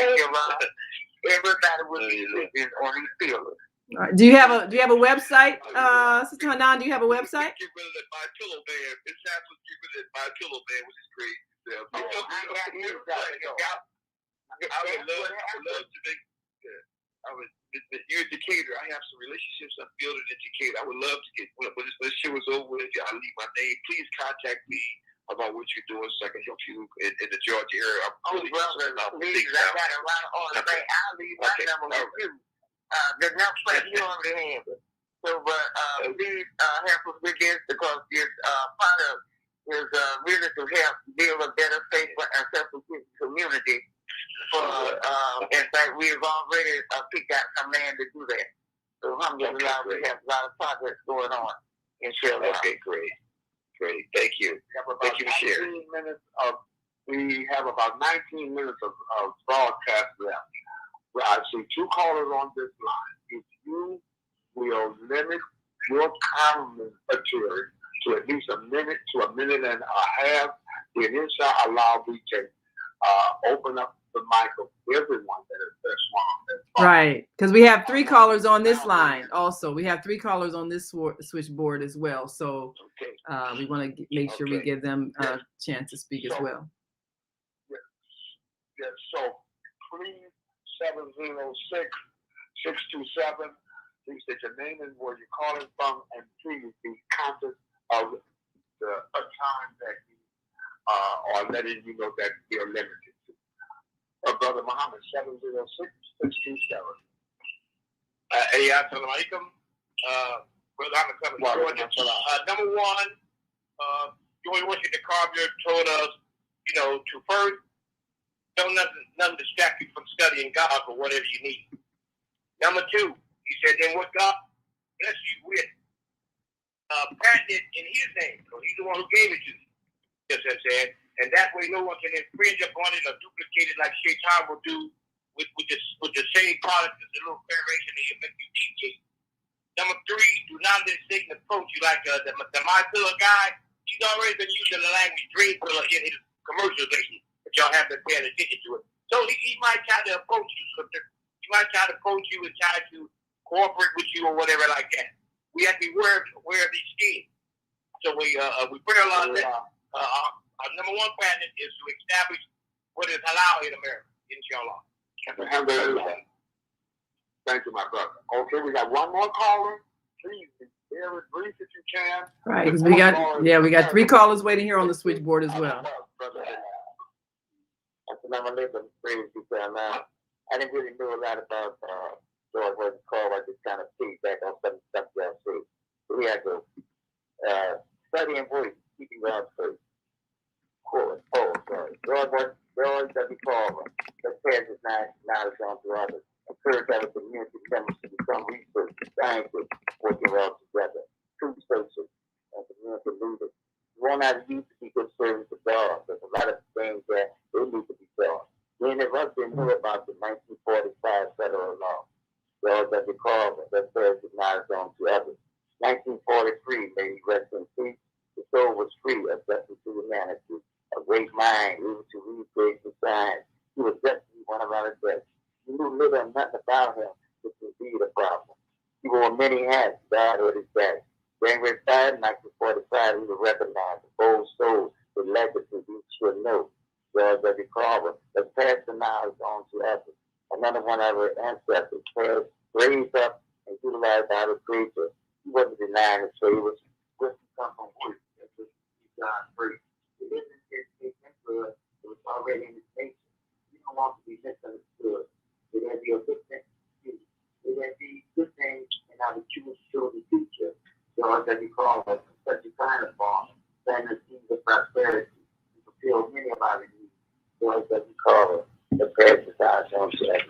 everybody will be sleeping on these pillows. All right. Do you have a website, Sister Hanan? Do you have a website? Get rid of that My Pillow Man. It's time to get rid of that My Pillow Man, which is great. I would love to make. You're in Decatur. I have some relationships I'm building in Decatur. I would love to get when this show is over with. I'll leave my name. Please contact me about what you're doing so I can help you in the Georgia area. I'm really brother, please, I got a lot of orders. I'll leave my number with you. The number you already have it. So, but please help us with this, because this product is really to help build a better, safer, and self-sufficient community. In fact, we've already picked out some land to do that. So, alhamdulillah, we have a lot of progress going on. Inshallah. Okay, great. Thank you. Thank you for sharing. We have about 19 minutes of broadcast left. Well, I see 2 callers on this line. If you will limit your commentary to at least a minute to a minute and a half, then inshallah we can open up the mic of everyone that's wrong. Right, because we have 3 callers on this line. Also, we have 3 callers on this switchboard as well. So we want to make sure we give them a chance to speak as well. Yes. So please, 706-627. Please state your name and where you're calling from, and please be conscious of the time that you are letting you know that we are limited to. Brother Muhammad, 706-627. Assalamu alaikum. Brother Ahmed coming to Georgia. Number one, Joy Washington Carpenter told us, to first Don't nothing distract you from studying God for whatever you need. Number 2, he said, then what God bless you with, patent it in his name. So he's the one who gave it to you. Yes, I said. And that way no one can infringe upon it or duplicate it like Shaitan will do with the same product as a little variation that he'll make you deviate. Number 3, do not let Satan approach you like the My Pillow guy. He's already been using the language dream pillow in his commercials lately, but y'all haven't been paying attention to it. So he might try to approach you, sister. He might try to approach you and try to cooperate with you or whatever like that. We have to be aware of these schemes. So we pray a lot of that. Our number 1 patent is to establish what is halal in America, inshallah. Alhamdulillah. Thank you, my brother. Okay, we got one more caller. Please be very brief if you can. Right, because we got 3 callers waiting here on the switchboard as well. I didn't really know a lot about George Washington Carver. I just kind of piggyback on some stuff y'all said. So we had to study and voice, keeping God's faith. George W. Carver. Let's pass this knowledge on to others. Encourage other community members to become researchers, scientists, working well together, truth searchers, and community leaders. We want our youth to be good servants of God. There's a lot of things that they need to be taught. Many of us didn't know about the 1945 federal law. George W. Carver, let's pass this knowledge on to others. 1943, may he rest in peace. The soul was free, accepted to humanity. A great mind, able to read, create, and science. He was definitely one of our best. He knew little or nothing about him, which was indeed a problem. He wore many hats, God had his back. January 5, 1945, he was recognized, a bold soul with legacy we should know. George W. Carver, let's pass the knowledge on to others. Another one of our ancestors, raised up and utilized by the creator. He wasn't denying his favors. Just come from work, and just keep God free. It isn't his influence, it was already in his nature. You don't want to be misunderstood. It had be a good thing to do. It had be good things and how to choose the future. George W. Carver, such a kind of farm, planting the seeds of prosperity to fulfill many of our needs. George W. Carver, the precious eyes on today.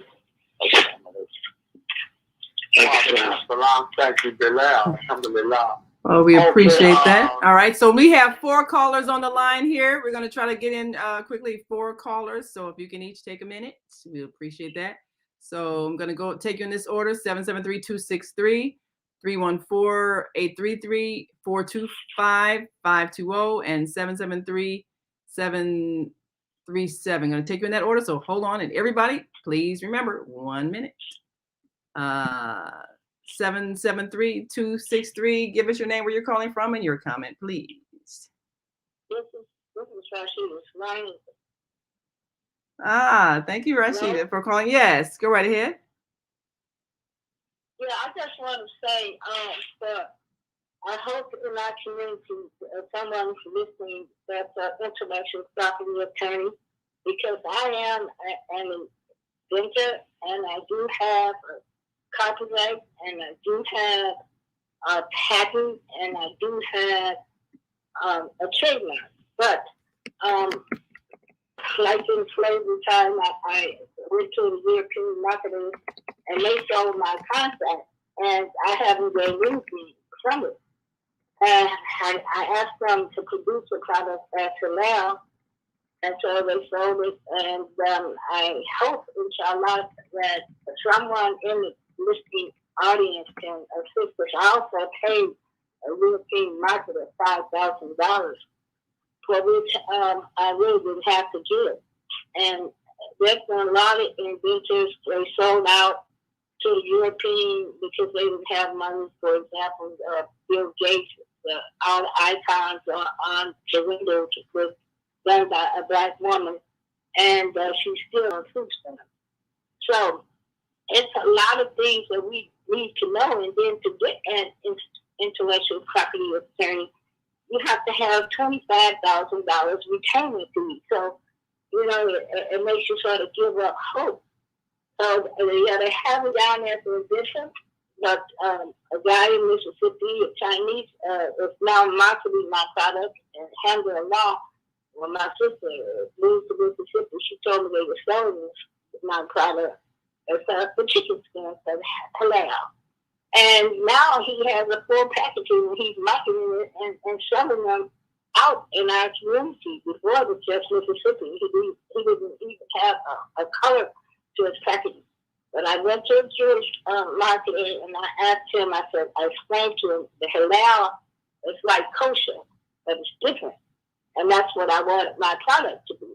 Thank you, Bilal. Alhamdulillah. Oh, we appreciate that. All right, so we have 4 callers on the line here. We're going to try to get in quickly 4 callers. So if you can each take a minute, we appreciate that. So I'm going to take you in this order: 773-263, 314-833, 425-520, and 773-737. I'm going to take you in that order. So hold on, and everybody, please remember 1 minute. 773-263. Give us your name, where you're calling from, and your comment, please. This is Rashida. Thank you, Rashida, for calling. Yes, go right ahead. Yeah, I just want to say, I hope in our community, someone's listening that's an intellectual property attorney, because I am an inventor, and I do have a copyright, and I do have a patent, and I do have a trademark. But like in slavery time, I went to the European marketing, and they sold my contract, and I haven't gained anything from it. And I asked them to produce a product at Chanel, and so they sold it. And I hope, inshallah, that someone in the listening audience can assist us. I also paid a European marketer $5,000, for which I really didn't have to give. And there's been a lot of inventors, they sold out to the European because they didn't have money. For example, Bill Gates, all the icons on the window was done by a black woman, and she's still on food stamps. So it's a lot of things that we need to know, and then to get an intellectual property attorney, you have to have $25,000 retainment fee. So, it makes you sort of give up hope. So, they have it down there for addition, but a guy in Mississippi, a Chinese, is now marketing my product and handling law when my sister moved to Mississippi, she told me they were selling my product as the chicken skins for halal. And now he has a full packaging and he's marketing it and selling them out in our community. Before it was just Mississippi. He didn't even have a color to his packaging. But I went to a Jewish marketer and I asked him, I explained to him the halal is like kosher, but it's different. And that's what I wanted my product to be.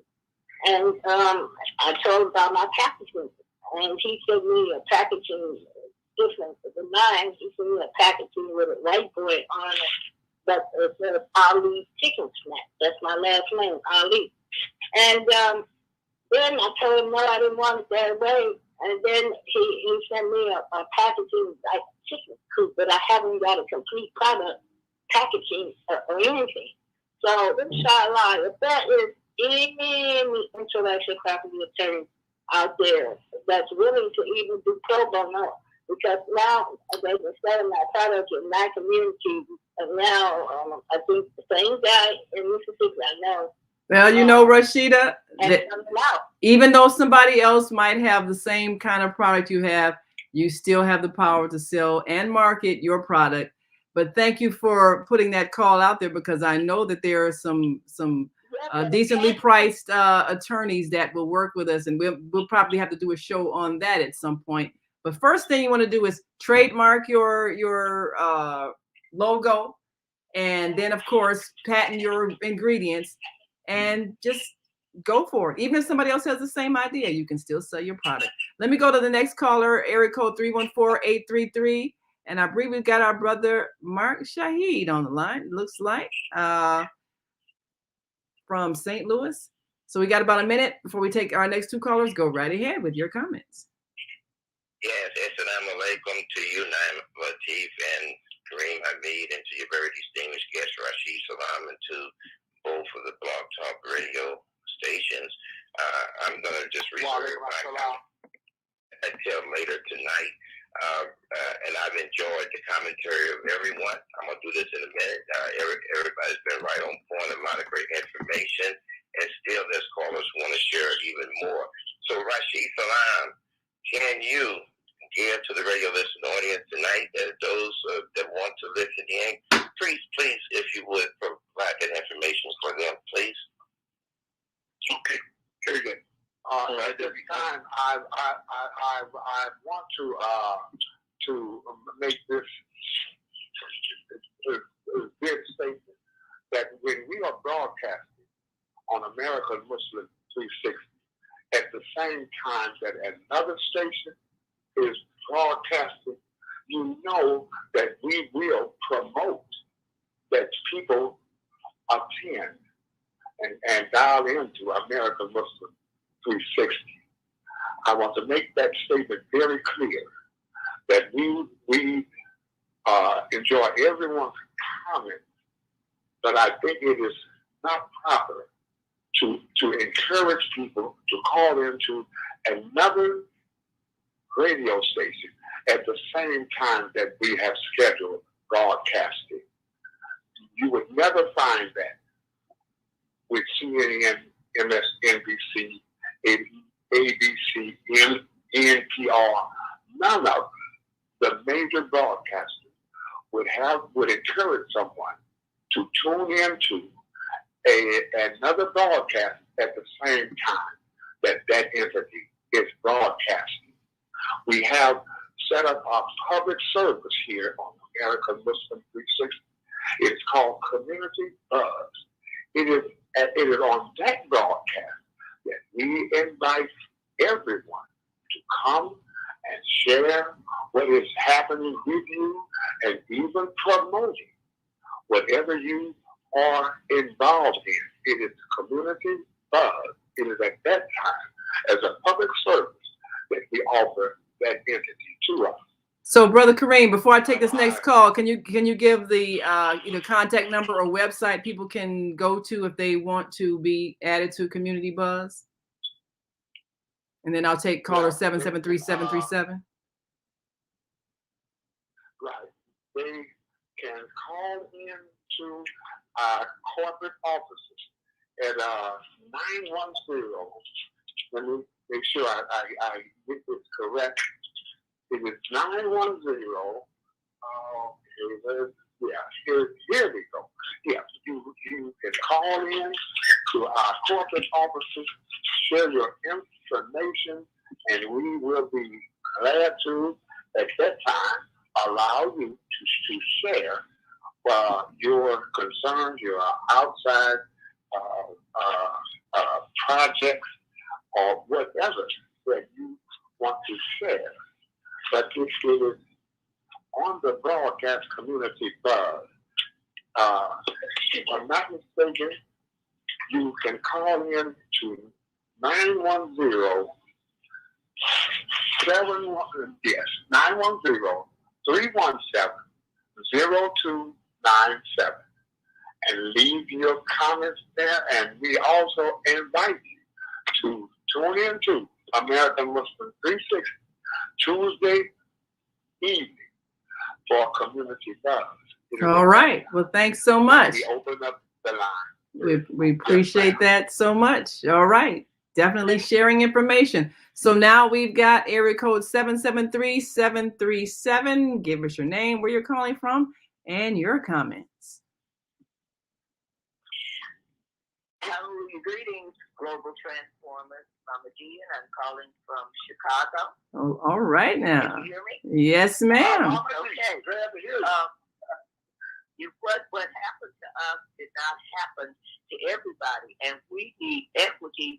And I told him about my packaging. And he sent me a packaging different than mine. He sent me a packaging with a white boy on it. But it says Ali Chicken Snack. That's my last name, Ali. And then I told him, no, I didn't want it that way. And then he sent me a packaging like chicken coop, but I haven't got a complete product packaging or anything. So, inshallah, if there is any intellectual property attorney out there that's willing to even do pro bono, because now they've been selling my product in my community, and now I think the same guy in Mississippi, I know. Well, you know, Rashida, even though somebody else might have the same kind of product you have, you still have the power to sell and market your product. But thank you for putting that call out there, because I know that there are some decently priced attorneys that will work with us, and we'll probably have to do a show on that at some point. But first thing you want to do is trademark your logo, and then of course patent your ingredients, and just go for it. Even if somebody else has the same idea, you can still sell your product. Let me go to the next caller, area code 314-833. And I believe we've got our brother Mark Shahid on the line, looks like, from St. Louis. So we got about a minute before we take our next two callers. Go right ahead with your comments. Yes, assalamu alaikum to you, Naim Latif and Kareem Hamid, and to your very distinguished guest, Rashid Salam, and to both of the Blog Talk radio stations. I'm going to just reserve my comment until later tonight. And I've enjoyed the commentary of everyone. I'm going to do this in a minute. Everybody's been right on point, a lot of great information, and still there's callers who want to share even more. So, Rashid Salam, can you give to the radio listening audience tonight that those that want to listen in, please, if you would, provide that information for them, please? Okay, very good. At this time, I want to make this big statement that when we are broadcasting on American Muslim 360, at the same time that another station is broadcasting, you know that we will promote that people attend and dial into American Muslim 360. I want to make that statement very clear that we enjoy everyone's comment, but I think it is not proper to encourage people to call into another radio station at the same time that we have scheduled broadcasting. You would never find that with CNN, MSNBC, ABC, NPR. None of the major broadcasters would encourage someone to tune into another broadcast at the same time that entity is broadcasting. We have set up a public service here on American Muslim 360. It's called Community Buzz. It is on that broadcast that we invite everyone to come and share what is happening with you, and even promoting whatever you are involved in. It is Community Buzz. It is at that time, as a public service, that we offer that entity to us. So, Brother Kareem, before I take this next call, can you give the contact number or website people can go to if they want to be added to Community Buzz? And then I'll take caller 773-737. Right. They can call in to our corporate offices at 910. Let me make sure I get this correct. It is 910. Here we go. Yeah, you can call in to our corporate offices, share your information, and we will be glad to, at that time, allow you to share your concerns, your outside projects, or whatever that you want to share. But it is on the broadcast community buzz. If I'm not mistaken, you can call in to 910 317-0297 and leave your comments there. And we also invite you to tune in to American Muslim 360 Tuesday evening for community buzz. All right. Well, thanks so much. We open up the line. We appreciate that so much. All right. Definitely sharing information. So now we've got area code 773-737. Give us your name, where you're calling from, and your comments. Hallelujah. Greetings, Global Transformers. Mama G, and I'm calling from Chicago. Oh, all right now. Can you hear me? Yes, ma'am. Okay. Glad to hear you. What happened to us did not happen to everybody, and we need equity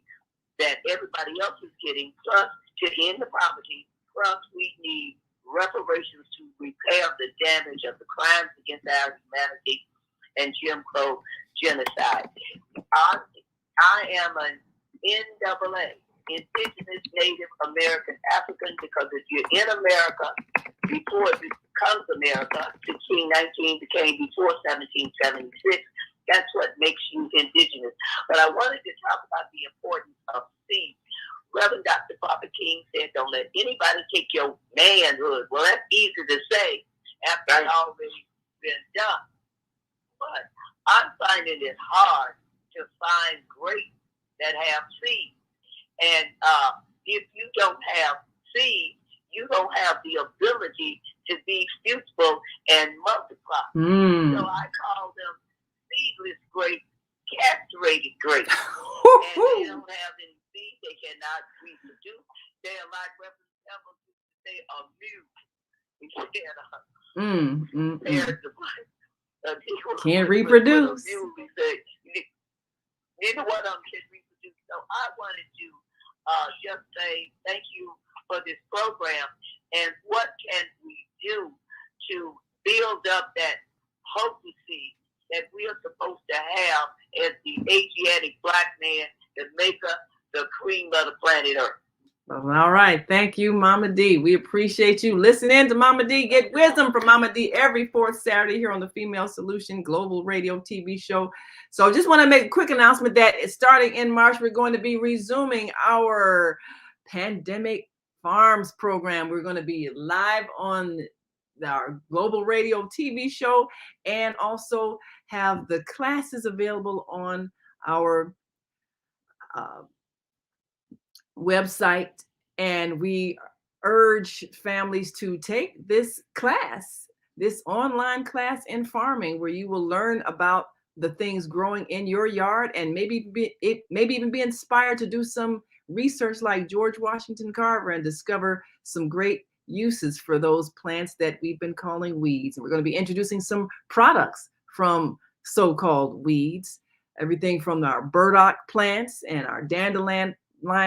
that everybody else is getting, plus to end the poverty, plus we need reparations to repair the damage of the crimes against our humanity and Jim Crow genocide. I am an NAA, Indigenous Native American African, because if you're in America before it becomes America, 1619 became before 1776. That's what makes you indigenous. But I wanted to talk about the importance of seed. Reverend Dr. Bobby King said, don't let anybody take your manhood. Well, that's easy to say after it's already been done. But I'm finding it hard to find grapes that have seeds. And if you don't have seeds, you don't have the ability to be fruitful and multiply. So I call them seedless grapes, castrated grapes. And they don't have any seeds. They cannot reproduce. They are like Reverend Evans used to say, a mule. Can't reproduce. Neither one of them can reproduce. So I wanted to just say thank you for this program. And what can we do to build up that potency that we are supposed to have as the Asiatic black man, the maker, the cream of the planet Earth? All right. Thank you, Mama D. We appreciate you. Listen in to Mama D. Get wisdom from Mama D every fourth Saturday here on the Female Solution Global Radio TV show. So just want to make a quick announcement that starting in March, we're going to be resuming our Pandemic Farms program. We're going to be live on our Global Radio TV show and also have the classes available on our website, and we urge families to take this class, this online class in farming, where you will learn about the things growing in your yard and maybe even be inspired to do some research like George Washington Carver and discover some great uses for those plants that we've been calling weeds. And we're going to be introducing some products from so-called weeds, everything from our burdock plants and our dandelion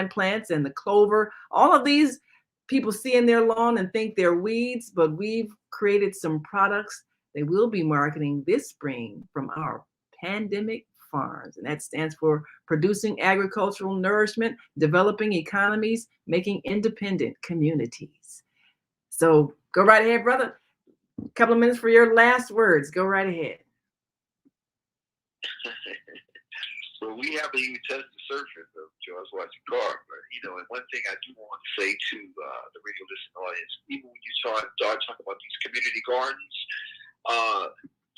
plants and the clover. All of these people see in their lawn and think they're weeds, but we've created some products they will be marketing this spring from our Pandemic Farms, and that stands for producing agricultural nourishment, developing economies, making independent communities. So go right ahead, brother. A couple of minutes for your last words. Go right ahead. Well, we haven't even touched the surface of George Washington Carver. And one thing I do want to say to the radio listening audience, even when you start talking about these community gardens,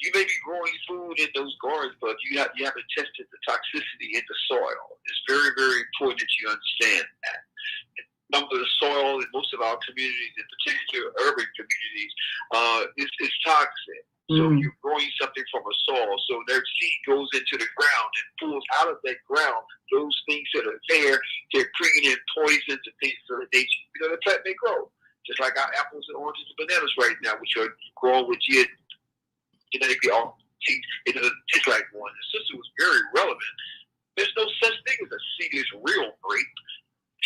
you may be growing food in those gardens, but you haven't tested the toxicity in the soil. It's very, very important that you understand that. Some of the soil in most of our communities, in particular urban communities, is toxic. So you're growing something from a soil. So their seed goes into the ground and pulls out of that ground those things that are there. They're bringing in poisons and things so that the plant may grow. Just like our apples and oranges and bananas right now, which are grown with genetically altered. It doesn't taste like one. The sister was very relevant. There's no such thing as a seedless real grape.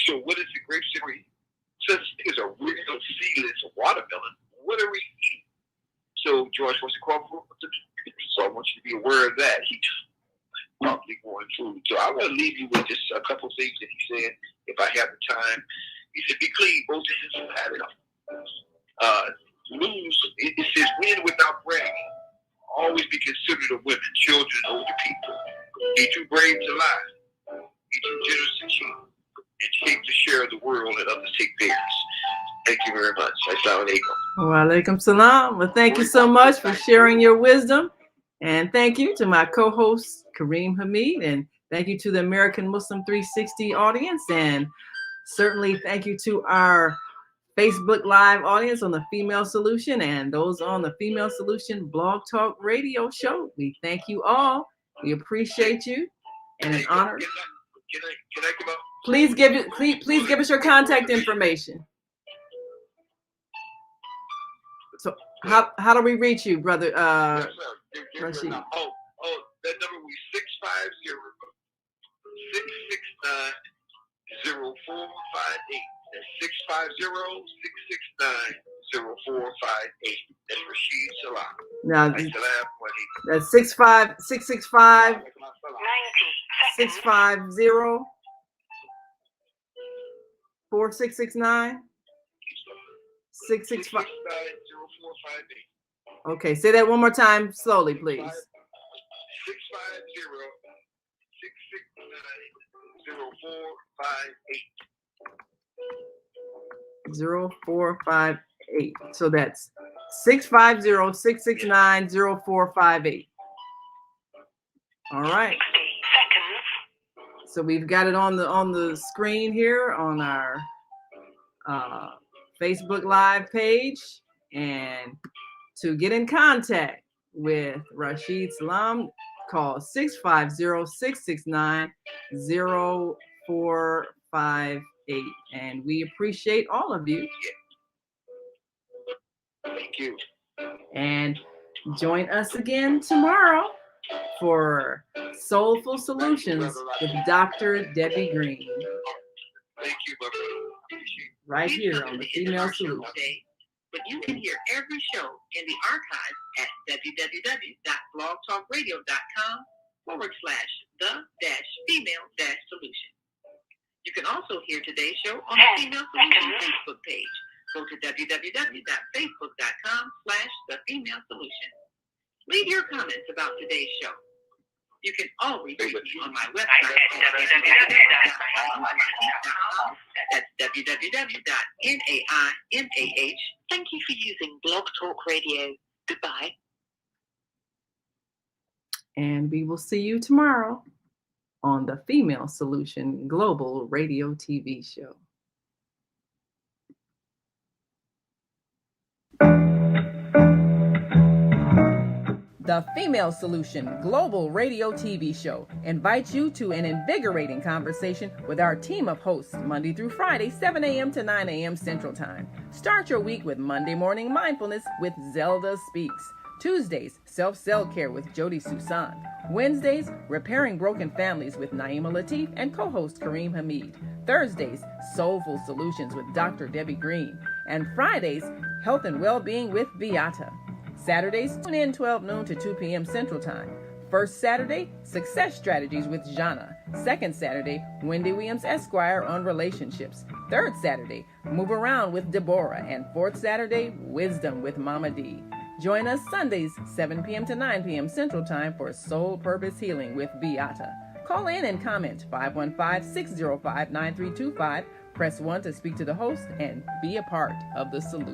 So what is the grape seed? Such thing as a real seedless watermelon. What are we eating? So George wants to call for so I want you to be aware of that. He's probably growing food. So I want to leave you with just a couple of things that he said, if I have the time. He said, be clean, both hands will have it. It says, win without bragging. Always be considerate of women, children, and older people. Be too brave to lie. Be too generous to cheat. And take to share the world and others take theirs. Thank you very much. Assalamu alaikum. Wa alaikum salam. Well, thank you so much for sharing your wisdom. And thank you to my co-host, Kareem Hamid. And thank you to the American Muslim 360 audience. And certainly thank you to our Facebook Live audience on the Female Solution and those on the Female Solution Blog Talk Radio show. We thank you all. We appreciate you. And an honor. Can I come up? Please give us your contact information. So how do we reach you, brother? Yes, Rashid. that number was 650-669-0458. That's 650-669-0458. That's Rashid Salam. Now that's 665 650 4669 665. Okay, say that one more time slowly, please. 0458. So that's 650-669-0458. All right. So we've got it on the screen here on our Facebook Live page. And to get in contact with Rashid Salam, call 650-669-0458. And we appreciate all of you. Thank you. And join us again tomorrow for Soulful Solutions with Dr. Debbie Green. Thank you, my brother. Right here on the Female Solution. But you can hear every show in the archive at www.blogtalkradio.com/the-female-solution. You can also hear today's show on the Female Solution Facebook page. Go to www.facebook.com/the-female-solution. Leave your comments about today's show. You can always reach me on my website at www.naimah. Thank you for using Blog Talk Radio. Goodbye. And we will see you tomorrow on the Female Solution Global Radio TV show. The Female Solution Global Radio TV show invites you to an invigorating conversation with our team of hosts Monday through Friday, 7 a.m. to 9 a.m. Central Time. Start your week with Monday Morning Mindfulness with Zelda Speaks. Tuesdays, Self-Cell Care with Jody Susan. Wednesdays, Repairing Broken Families with Naima Latif and co-host Kareem Hamid. Thursdays, Soulful Solutions with Dr. Debbie Green. And Fridays, Health and Wellbeing with Beata. Saturdays, tune in 12 noon to 2 p.m. Central Time. First Saturday, Success Strategies with Jana. Second Saturday, Wendy Williams Esquire on relationships. Third Saturday, Move Around with Deborah. And fourth Saturday, Wisdom with Mama D. Join us Sundays, 7 p.m. to 9 p.m. Central Time for Soul Purpose Healing with Beata. Call in and comment 515-605-9325. Press 1 to speak to the host and be a part of the solution.